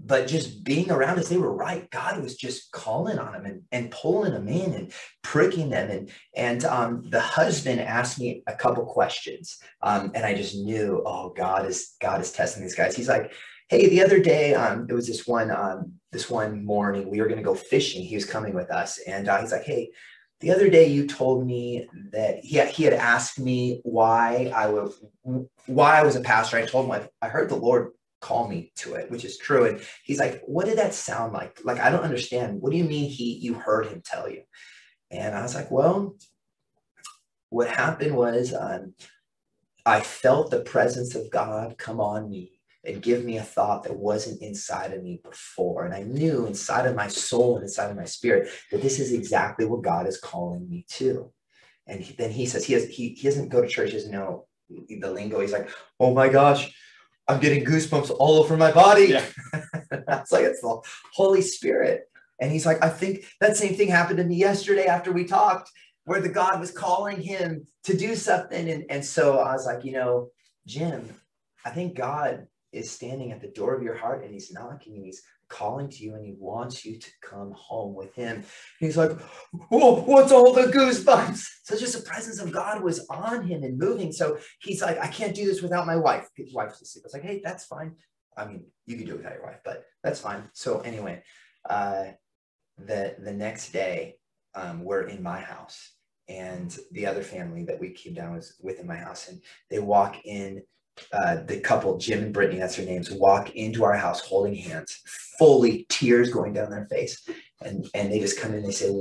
but just being around us, they were right. God was just calling on them and pulling them in and pricking them. And the husband asked me a couple questions, and I just knew, oh, God is testing these guys. He's like, hey, the other day, it was this one morning, we were going to go fishing. He was coming with us, and he's like, hey, the other day you told me that he had asked me why I was a pastor. I told him I heard the Lord call me to it, which is true. And he's like, what did that sound like? Like, I don't understand. What do you mean you heard him tell you? And I was like, well, what happened was I felt the presence of God come on me and give me a thought that wasn't inside of me before. And I knew inside of my soul and inside of my spirit that this is exactly what God is calling me to. And then he says, he doesn't go to church, he doesn't know the lingo. He's like, oh my gosh, I'm getting goosebumps all over my body. Yeah. That's like, it's the Holy Spirit. And he's like, I think that same thing happened to me yesterday after we talked, where the God was calling him to do something. And so I was like, you know, Jim, I think God is standing at the door of your heart, and he's knocking, and he's calling to you, and he wants you to come home with him. And he's like, whoa, what's all the goosebumps? So just the presence of God was on him and moving. So he's like, I can't do this without my wife. His wife's asleep. I was like, hey, that's fine. I mean, you can do it without your wife, but that's fine. So anyway, the next day, we're in my house, and the other family that we came down was within my house, and they walk in. The couple, Jim and Brittany, that's their names, walk into our house holding hands, fully tears going down their face. And they just come in, they say,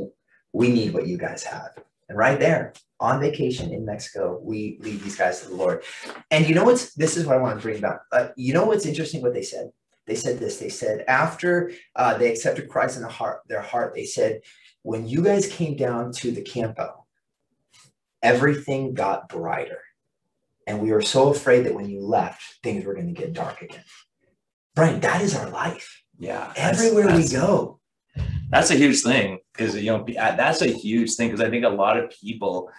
we need what you guys have. And right there on vacation in Mexico, we lead these guys to the Lord. And you know this is what I want to bring about. You know what's interesting what they said? They said this, they said, after they accepted Christ in their heart, they said, when you guys came down to the campo, everything got brighter. And we were so afraid that when you left, things were going to get dark again. Brian, that is our life. Yeah. Everywhere we go. That's a huge thing, because, you know, that's a huge thing, because I think a lot of people,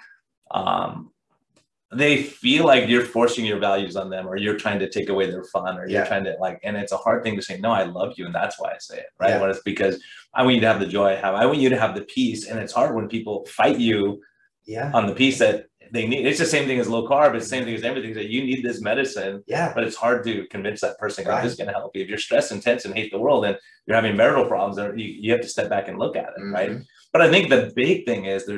they feel like you're forcing your values on them, or you're trying to take away their fun, or you're trying to and it's a hard thing to say, no, I love you. And that's why I say it, right? When it's because I want you to have the joy I have. I want you to have the peace. And it's hard when people fight you on the peace that they need. It's the same thing as low carb. It's the same thing as everything, that you need this medicine. Yeah. But it's hard to convince that person, God, this is going to help you. If you're stressed and tense and hate the world, and you're having marital problems, you have to step back and look at it. Right. But I think the big thing is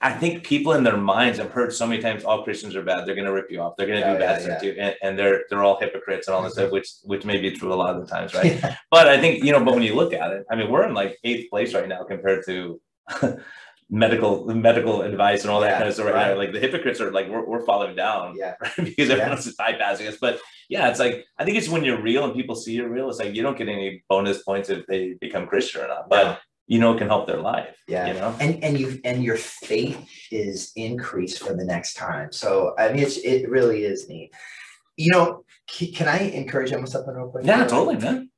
I think people in their minds, I've heard so many times, all Christians are bad. They're going to rip you off. They're going to do bad stuff too. And they're all hypocrites and all this stuff, which may be true a lot of the times. Right. But I think, you know, but when you look at it, I mean, we're in like 8th place right now compared to medical advice and all that kind of stuff right now. Like the hypocrites are like, we're falling down, right? Because everyone's just bypassing us. But yeah, it's like, I think it's when you're real and people see you're real, it's like, you don't get any bonus points if they become Christian or not, but you know, it can help their life. Yeah. You know, and your faith is increased for the next time. So, I mean, it really is neat. You know, can I encourage him with something real quick? Yeah, totally, man.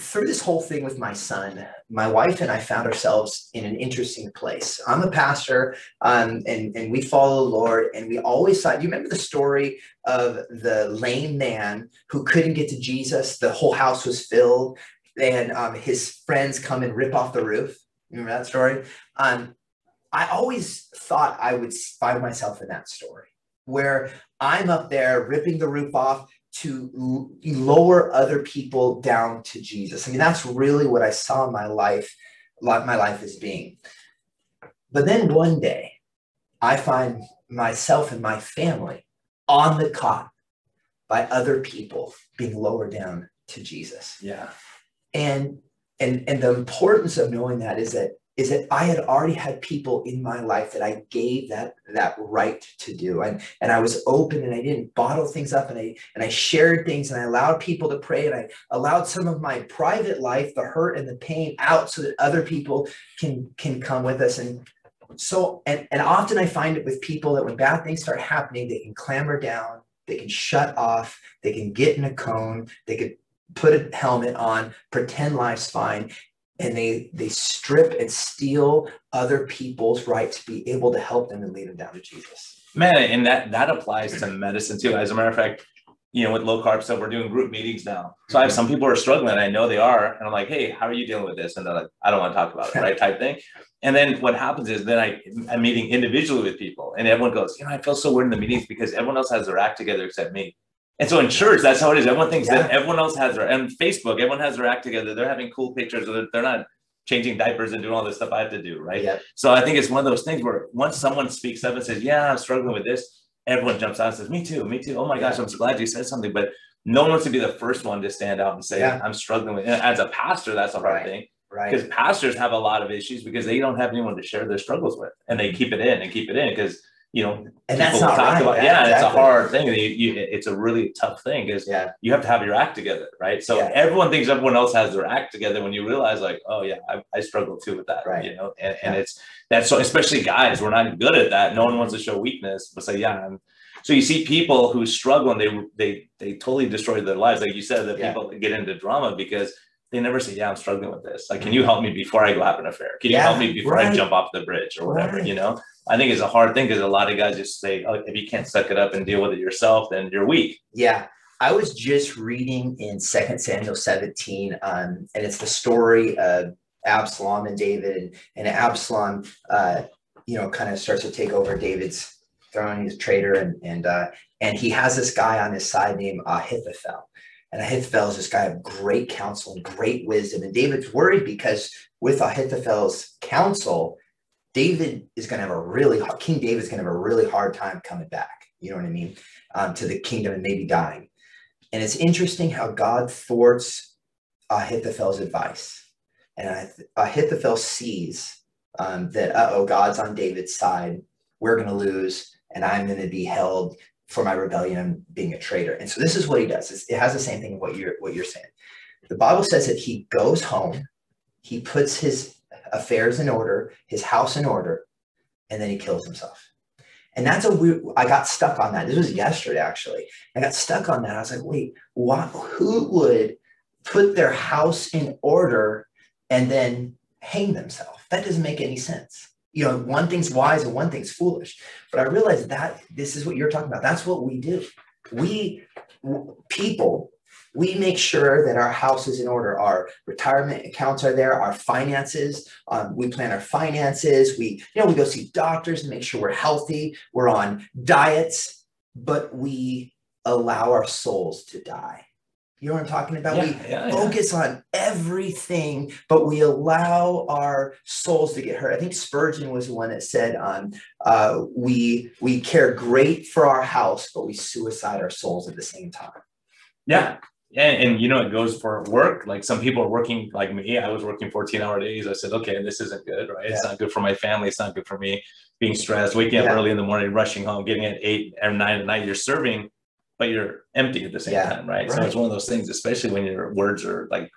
Through this whole thing with my son, my wife and I found ourselves in an interesting place. I'm a pastor, and we follow the Lord, and we always thought, do you remember the story of the lame man who couldn't get to Jesus? The whole house was filled, and his friends come and rip off the roof. Remember that story? I always thought I would find myself in that story, where I'm up there ripping the roof off to lower other people down to Jesus. I mean, that's really what I saw my life as being. But then one day I find myself and my family on the cot by other people being lowered down to Jesus. Yeah. And the importance of knowing that is that I had already had people in my life that I gave that right to do. And I was open, and I didn't bottle things up, and I shared things, and I allowed people to pray, and I allowed some of my private life, the hurt and the pain, out so that other people can come with us. And so, and often I find it with people that when bad things start happening, they can clamber down, they can shut off, they can get in a cone, they could put a helmet on, pretend life's fine, and they strip and steal other people's right to be able to help them and lead them down to Jesus. Man, and that applies to medicine too. As a matter of fact, with low carb stuff, we're doing group meetings now. So I have some people who are struggling, I know they are, and I'm like, hey, how are you dealing with this? And they're like, I don't want to talk about it, right? Type thing. And then what happens is then I'm meeting individually with people, and everyone goes, I feel so weird in the meetings because everyone else has their act together except me. And so in church, that's how it is. Everyone thinks that everyone else has and Facebook, everyone has their act together. They're having cool pictures, or they're not changing diapers and doing all this stuff I have to do, right? Yep. So I think it's one of those things where once someone speaks up and says, yeah, I'm struggling with this, everyone jumps out and says, me too. Oh my gosh, I'm so glad you said something. But no one wants to be the first one to stand out and say, I'm struggling with it. And as a pastor, that's a hard thing. Right. Because pastors have a lot of issues because they don't have anyone to share their struggles with. And they keep it in because, and that's not talk right. about, it's a hard thing. It's a really tough thing because you have to have your act together, right? So everyone thinks everyone else has their act together when you realize like, oh yeah, I struggle too with that, right. And that's so, especially guys, we're not good at that. No one wants to show weakness, but say, so you see people who struggle and they totally destroy their lives. Like you said, that people get into drama because they never say, I'm struggling with this. Like, can you help me before I go have an affair? Can you help me before I jump off the bridge or whatever, I think it's a hard thing because a lot of guys just say, oh, if you can't suck it up and deal with it yourself, then you're weak. Yeah. I was just reading in 2 Samuel 17, and it's the story of Absalom and David, and Absalom, kind of starts to take over David's throne. He's a traitor, and he has this guy on his side named Ahithophel. And Ahithophel is this guy of great counsel and great wisdom. And David's worried because with Ahithophel's counsel, King David is going to have a really hard time coming back. You know what I mean? To the kingdom and maybe dying. And it's interesting how God thwarts Ahithophel's advice. And Ahithophel sees that, God's on David's side. We're going to lose, and I'm going to be held for my rebellion, being a traitor. And so this is what he does. It has the same thing what you're saying. The Bible says that he goes home, he puts his affairs in order, his house in order, and then he kills himself. And that's I got stuck on that. This was yesterday, actually. I got stuck on that. I was like, wait, who would put their house in order and then hang themselves? That doesn't make any sense. One thing's wise and one thing's foolish. But I realized that this is what you're talking about. That's what we do. We make sure that our house is in order. Our retirement accounts are there, our finances. We plan our finances. We go see doctors and make sure we're healthy. We're on diets, but we allow our souls to die. You know what I'm talking about? We focus on everything, but we allow our souls to get hurt. I think Spurgeon was the one that said, we care great for our house, but we suicide our souls at the same time. Yeah. And it goes for work. Like some people are working like me. I was working 14-hour days. I said, okay, this isn't good, right? It's not good for my family. It's not good for me. Being stressed, waking up early in the morning, rushing home, getting at 8 or 9 at night. You're serving, but you're empty at the same time, right? So it's one of those things, especially when your words are like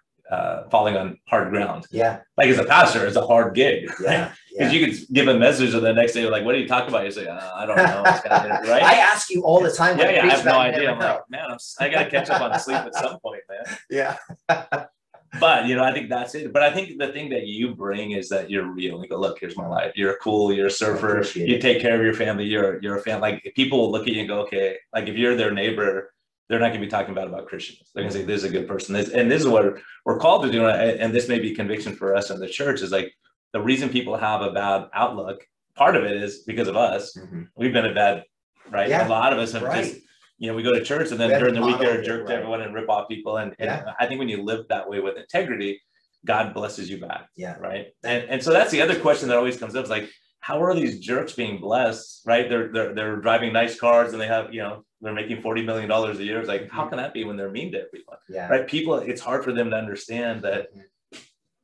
falling on hard ground. Yeah. Like as a pastor, it's a hard gig, right? Because you could give a message and the next day you're like, what do you talk about? You say, I don't know. Right? I ask you all the time. I have no idea. I'm like, man, I got to catch up on sleep at some point, man. Yeah. But, I think that's it. But I think the thing that you bring is that you're real. You go, look, here's my life. You're cool. You're a surfer. You take care of your family. You're a fan. Like if people will look at you and go, okay, like if you're their neighbor, they're not going to be talking about Christians. They're going to say, this is a good person. And this is what we're called to do. And this may be conviction for us in the church is like the reason people have a bad outlook. Part of it is because of us. Mm-hmm. We've been a bad, right? Yeah. A lot of us have just, we go to church and then during the week they're a jerk to everyone and rip off people. And I think when you live that way with integrity, God blesses you back. Yeah. Right. And so that's the other question that always comes up is like, how are these jerks being blessed, right? They're driving nice cars and they have, they're making $40 million a year. It's like, how can that be when they're mean to everyone? Yeah. Right? People, it's hard for them to understand that,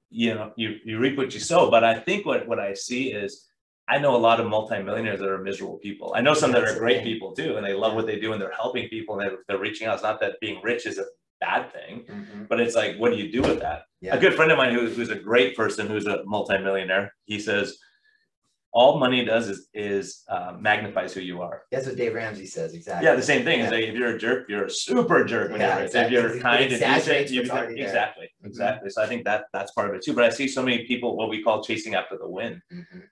you reap what you sow. But I think what I see is, I know a lot of multimillionaires that are miserable people. I know some that are great people too, and they love what they do and they're helping people and they're reaching out. It's not that being rich is a bad thing, but it's like, what do you do with that? A good friend of mine who's a great person, who's a multimillionaire, he says, all money does is magnifies who you are. That's what Dave Ramsey says, exactly. Yeah, the same thing. Is like, if you're a jerk, you're a super jerk when you're rich. Exactly. If you're kind and decent, exactly. So I think that's part of it too. But I see so many people, what we call chasing after the wind.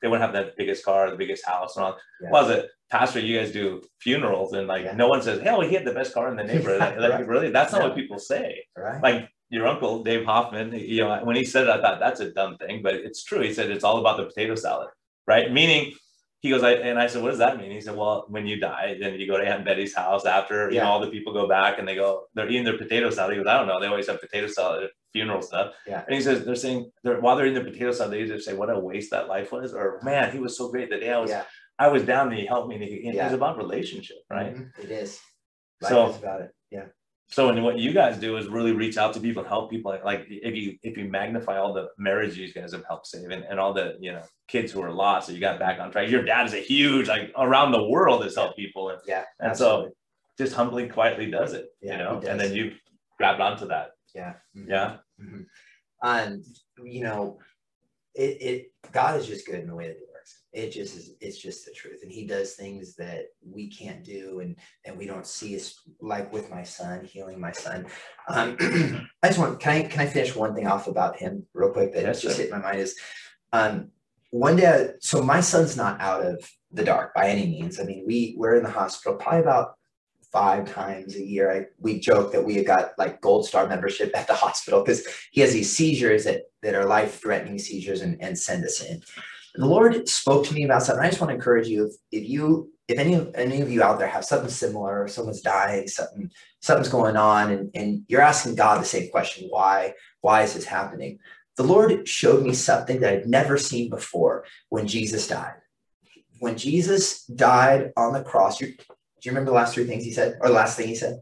They want to have the biggest car, the biggest house, and all. Well, as a pastor, you guys do funerals, and like no one says, "Hey, well, he had the best car in the neighborhood." Like really, that's not what people say. Right. Like your uncle Dave Hoffman, when he said it, I thought that's a dumb thing, but it's true. He said it's all about the potato salad. Right? Meaning, he goes, I said, what does that mean? He said, well, when you die, then you go to Aunt Betty's house after, all the people go back and they're eating their potato salad. He goes, I don't know. They always have potato salad at funeral stuff. Yeah. And he says, they're saying, while they're eating the potato salad, they either say, what a waste that life was, or man, he was so great the day I was down and he helped me. And it was about relationship, right? It is. Life is about it. Yeah. So, and what you guys do is really reach out to people, help people. Like if you magnify all the marriages you guys have helped save and all the, kids who are lost, so you got back on track. Your dad is a huge, like around the world has helped people. And so just humbly, quietly does it, and then you grabbed onto that. Yeah. Yeah. And, God is just good in the way that he works. It's just the truth. And he does things that we can't do and we don't see, as like with my son, healing my son. I just want, can I finish one thing off about him real quick that just hit my mind is, one day, so my son's not out of the dark by any means. I mean, we're in the hospital probably about 5 times a year. We joke that we have got like gold star membership at the hospital because he has these seizures that are life-threatening seizures and send us in. The Lord spoke to me about something. I just want to encourage you, if any of you out there have something similar, or someone's dying, something's going on, and you're asking God the same question, why is this happening? The Lord showed me something that I'd never seen before when Jesus died. When Jesus died on the cross, do you remember the last 3 things he said, or the last thing he said?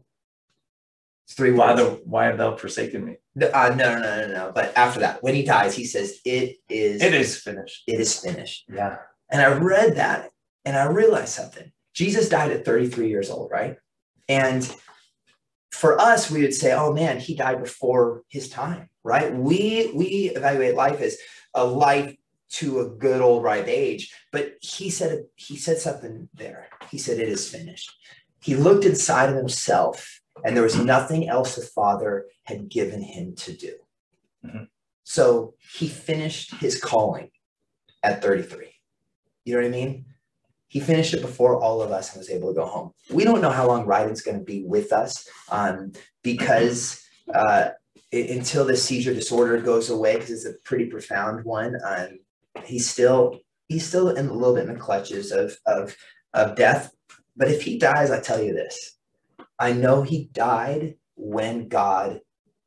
It's 3 words. Why have thou forsaken me? No. But after that, when he dies, he says, It is finished. It is finished. Yeah. And I read that and I realized something. Jesus died at 33 years old, right? And for us, we would say, oh man, he died before his time, right? We evaluate life as a life to a good old ripe age. But he said something there. He said, it is finished. He looked inside of himself and there was nothing else the Father had given him to do. So he finished his calling at 33. You know what I mean? He finished it before all of us and was able to go home. We don't know how long Ryden's going to be with us because until the seizure disorder goes away, because it's a pretty profound one, he's still in a little bit in the clutches of death. But if he dies, I tell you this, I know he died when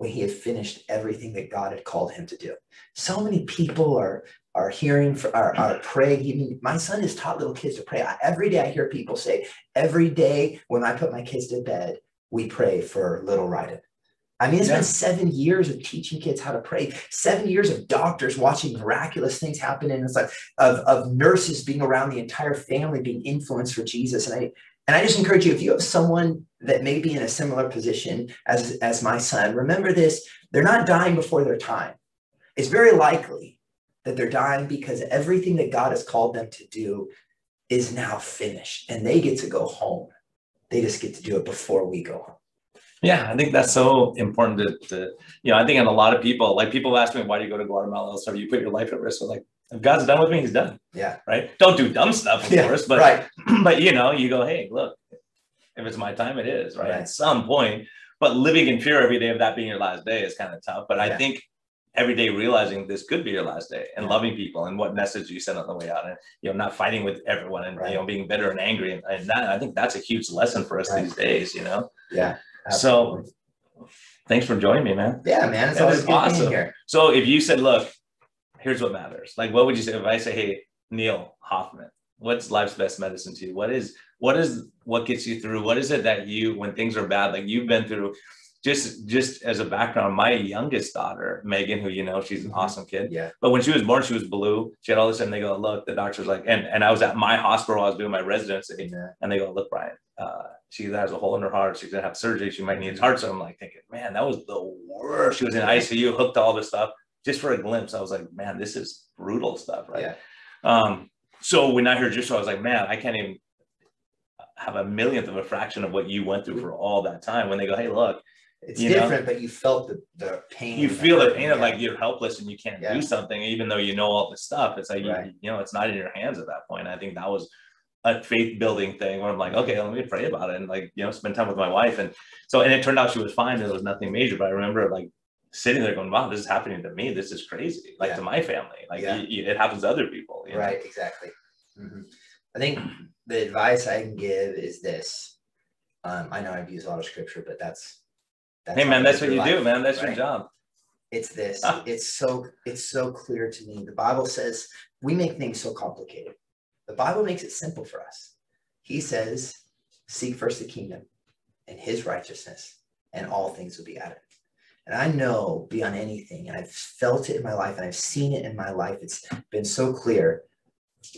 he had finished everything that God had called him to do. So many people are hearing, are praying. Even my son has taught little kids to pray. Every day I hear people say, every day when I put my kids to bed, we pray for little Ryden. I mean, it's been 7 years of teaching kids how to pray, 7 years of doctors watching miraculous things happen. And it's like of nurses being around the entire family being influenced for Jesus. And I just encourage you, if you have someone that may be in a similar position as my son, remember this, they're not dying before their time. It's very likely that they're dying because everything that God has called them to do is now finished and they get to go home. They just get to do it before we go home. Yeah, I think that's so important to I think, and a lot of people, like people ask me, why do you go to Guatemala? So you put your life at risk. So like, if God's done with me, he's done. Yeah. Right. Don't do dumb stuff, of course, but, right. But you go, hey, look, if it's my time, it is right at some point, but living in fear every day of that being your last day is kind of tough. But I think every day realizing this could be your last day and loving people and what message you send on the way out and, not fighting with everyone and, being bitter and angry. And that, I think that's a huge lesson for us these days, Yeah. Absolutely. So thanks for joining me, man. Yeah, man. It's always good awesome. being here. So if you said, look, here's what matters. Like, what would you say if I say, hey, Neil Hoffman. What's life's best medicine to you? What gets you through? What is it that when things are bad, like you've been through? Just as a background, my youngest daughter, Megan, who, she's an awesome kid. Yeah. But when she was born, she was blue. She had all this, and they go, look, the doctor's like, and I was at my hospital, I was doing my residency, and they go, look, Brian, she has a hole in her heart. She's gonna have surgery. She might need a heart. So I'm like thinking, man, that was the worst. She was in ICU, hooked to all this stuff. Just for a glimpse, I was like, man, this is brutal stuff, right? Yeah. So when I heard your show, I was like, man, I can't even have a millionth of a fraction of what you went through for all that time. When they go, hey, look, it's different, but you felt the pain. You feel the pain of like you're helpless and you can't do something, even though you know all this stuff. It's like, it's not in your hands at that point. I think that was a faith building thing where I'm like, okay, let me pray about it and like, spend time with my wife. And it turned out she was fine. There was nothing major, but I remember like sitting there going, wow, this is happening to me. This is crazy. Like to my family, like it happens to other people. Right. Exactly. Mm-hmm. I think the advice I can give is this. I know I've used a lot of scripture, but that's hey man, that's what you do, man. That's your job. It's this. It's so clear to me. The Bible says we make things so complicated. The Bible makes it simple for us. He says, seek first the kingdom and his righteousness, and all things will be added. And I know beyond anything, and I've felt it in my life, and I've seen it in my life. It's been so clear.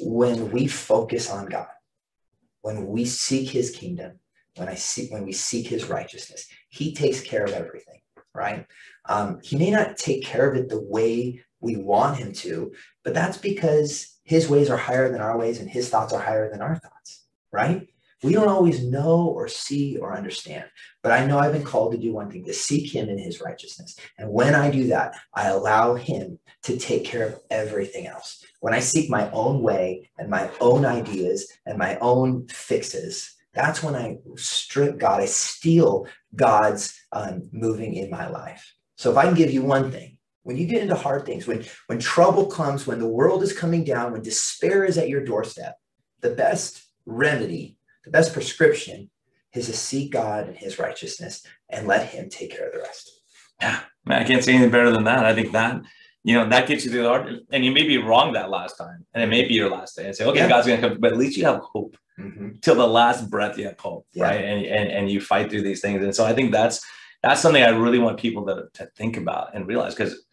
When we focus on God, when we seek his kingdom, when we seek his righteousness, he takes care of everything, right? He may not take care of it the way we want him to, but that's because his ways are higher than our ways and his thoughts are higher than our thoughts, right? We don't always know or see or understand, but I know I've been called to do one thing, to seek him in his righteousness. And when I do that, I allow him to take care of everything else. When I seek my own way and my own ideas and my own fixes, that's when I strip God, I steal God's moving in my life. So if I can give you one thing, when you get into hard things, when trouble comes, when the world is coming down, when despair is at your doorstep, the best remedy, the best prescription is to seek God and his righteousness and let him take care of the rest. Yeah, man, I can't say anything better than that. I think that, that gets you through the hard, and you may be wrong that last time, and it may be your last day, and say, okay, God's going to come, but at least you have hope. Till the last breath, you have hope, right? And you fight through these things. And so I think that's something I really want people to think about and realize, because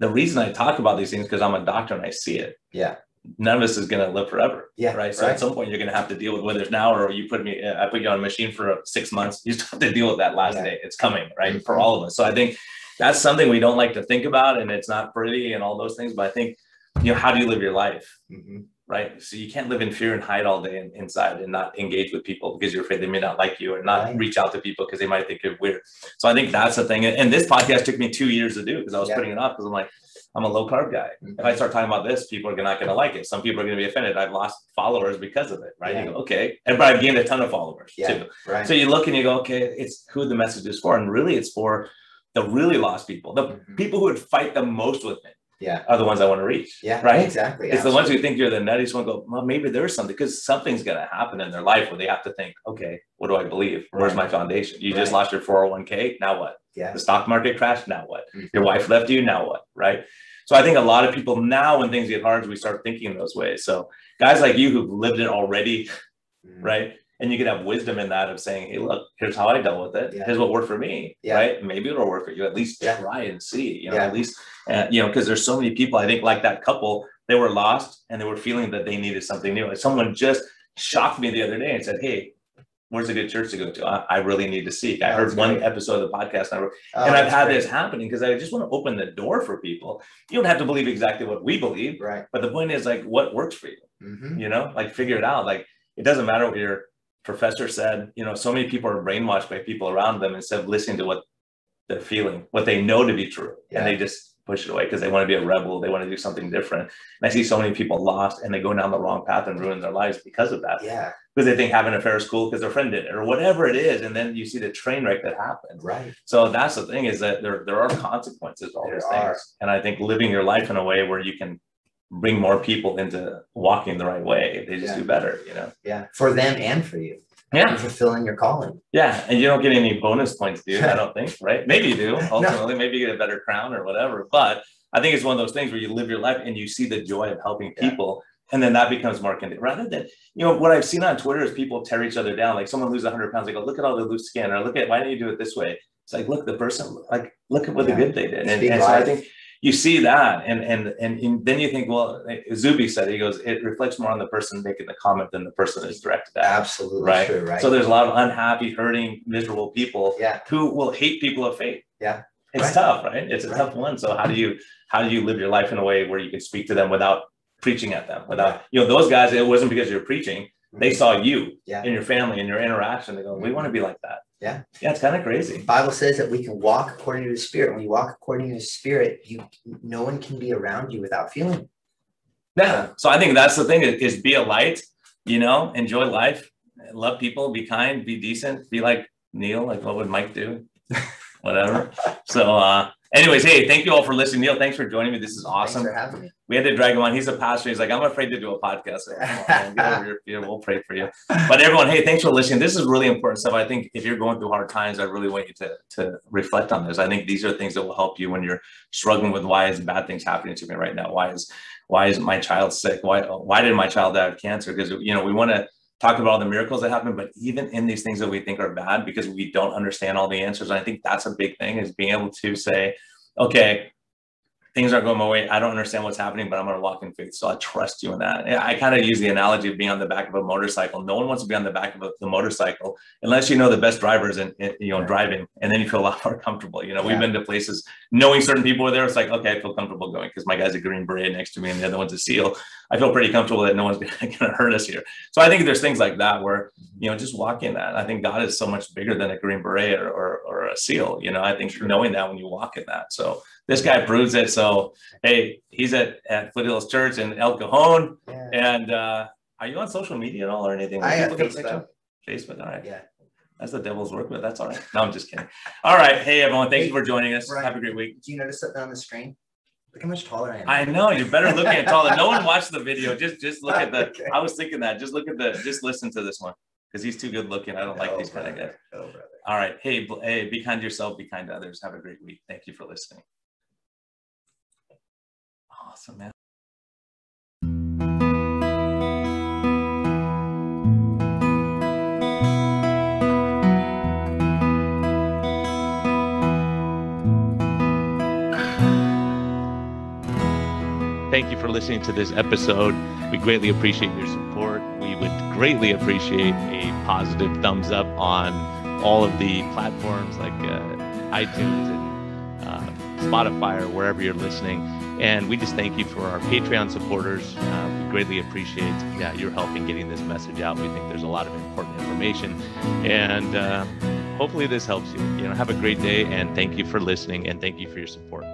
the reason I talk about these things, because I'm a doctor and I see it. Yeah. None of us is going to live forever. Yeah. Right. So at some point you're going to have to deal with, whether it's now or I put you on a machine for 6 months, you still have to deal with that last day. It's coming, right? For all of us. So I think that's something we don't like to think about, and it's not pretty and all those things. But I think, how do you live your life? Right. So you can't live in fear and hide all day inside and not engage with people because you're afraid they may not like you, or not reach out to people because they might think you're weird. So I think that's the thing. And this podcast took me 2 years to do, because I was putting it off, because I'm like, I'm a low carb guy. If I start talking about this, people are not going to like it. Some people are going to be offended. I've lost followers because of it. Right. You go, okay. But I've gained a ton of followers too. Right. So you look and you go, okay, it's who the message is for. And really it's for the really lost people, the people who would fight the most with me. Are the ones I want to reach. Right. Exactly. It's the ones who think you're the nuttiest one. Go, well, maybe there's something, because something's going to happen in their life where they have to think, okay, what do I believe? Where's my foundation? You just lost your 401k. Now what? The stock market crashed. Now what? Your wife left you. Now what? Right. So I think a lot of people now, when things get hard, we start thinking in those ways. So guys like you who've lived it already, right? And you can have wisdom in that of saying, hey, look, here's how I dealt with it. Here's what worked for me, right? Maybe it'll work for you. At least try and see, at least, because there's so many people, I think, like that couple, they were lost and they were feeling that they needed something new. Like someone just shocked me the other day and said, hey, where's a good church to go to? I really need to seek. I heard one episode of the podcast and I've had this happening because I just want to open the door for people. You don't have to believe exactly what we believe, right? But the point is, like, what works for you? Like, figure it out. Like, it doesn't matter what your professor said. So many people are brainwashed by people around them instead of listening to what they're feeling, what they know to be true, and they just push it away because they want to be a rebel. They want to do something different. And I see so many people lost and they go down the wrong path and ruin their lives because of that. Because they think having an affair is cool because their friend did it or whatever it is. And then you see the train wreck that happened. Right. So that's the thing, is that there are consequences to all these things. And I think living your life in a way where you can bring more people into walking the right way, they just do better, for them and for you. You're fulfilling your calling. And you don't get any bonus points, dude. I don't think, right? Maybe you do. Ultimately, maybe you get a better crown or whatever. But I think it's one of those things where you live your life and you see the joy of helping people And then that becomes more conditioned. Rather than, what I've seen on Twitter is people tear each other down. Like someone loses 100 pounds, they go, look at all the loose skin, or look at, why didn't you do it this way? It's like, look, the person, like, look at what the good they did. And so I think you see that. And then you think, well, Zuby said, he goes, it reflects more on the person making the comment than the person that's directed at. Absolutely right? True, right? So there's a lot of unhappy, hurting, miserable people who will hate people of faith. Yeah. It's tough, right? It's a tough one. So how do you live your life in a way where you can speak to them without preaching at them, without, those guys, it wasn't because you're preaching. They saw you and your family and your interaction. They go, we want to be like that. Yeah, it's kind of crazy. The Bible says that we can walk according to the Spirit. When you walk according to the Spirit, no one can be around you without feeling. Yeah. So I think that's the thing is be a light, enjoy life, love people, be kind, be decent, be like Neil, like what would Mike do? Whatever. So anyways, hey, thank you all for listening. Neil, thanks for joining me. This is awesome. Thanks for having me. We had to drag him on. He's a pastor. He's like, I'm afraid to do a podcast. So, get over your fear. We'll pray for you. But everyone, hey, thanks for listening. This is really important stuff. I think if you're going through hard times, I really want you to reflect on this. I think these are things that will help you when you're struggling with why is bad things happening to me right now? Why is my child sick? Why did my child die of cancer? Because we want to talk about all the miracles that happen, but even in these things that we think are bad, because we don't understand all the answers. And I think that's a big thing, is being able to say, okay, things aren't going my way. I don't understand what's happening, but I'm going to walk in faith. So I trust you in that. I kind of use the analogy of being on the back of a motorcycle. No one wants to be on the back of the motorcycle unless you know the best drivers and driving, and then you feel a lot more comfortable. We've been to places knowing certain people are there. It's like, okay, I feel comfortable going because my guy's a Green Beret next to me and the other one's a SEAL. I feel pretty comfortable that no one's going to hurt us here. So I think there's things like that where, just walk in that. I think God is so much bigger than a Green Beret or a SEAL. I think knowing that when you walk in that. So this guy proves it. So, hey, he's at Foothills Church in El Cajon. Yeah. And are you on social media at all or anything? I have Facebook. Facebook, all right. Yeah. That's the devil's work, but that's all right. No, I'm just kidding. All right. Hey, everyone. Thank you for joining us. Right. Have a great week. Do you notice something on the screen? Look how much taller I am. I know. You're better looking at taller. No one watched the video. Just look at the, okay. I was thinking that. Just listen to this one because he's too good looking. I don't like these kind of guys. All right. Hey, be kind to yourself. Be kind to others. Have a great week. Thank you for listening. Awesome, man. Thank you for listening to this episode. We greatly appreciate your support. We would greatly appreciate a positive thumbs up on all of the platforms like iTunes and Spotify or wherever you're listening. And we just thank you for our Patreon supporters. We greatly appreciate your help in getting this message out. We think there's a lot of important information. And hopefully this helps you. Have a great day. And thank you for listening. And thank you for your support.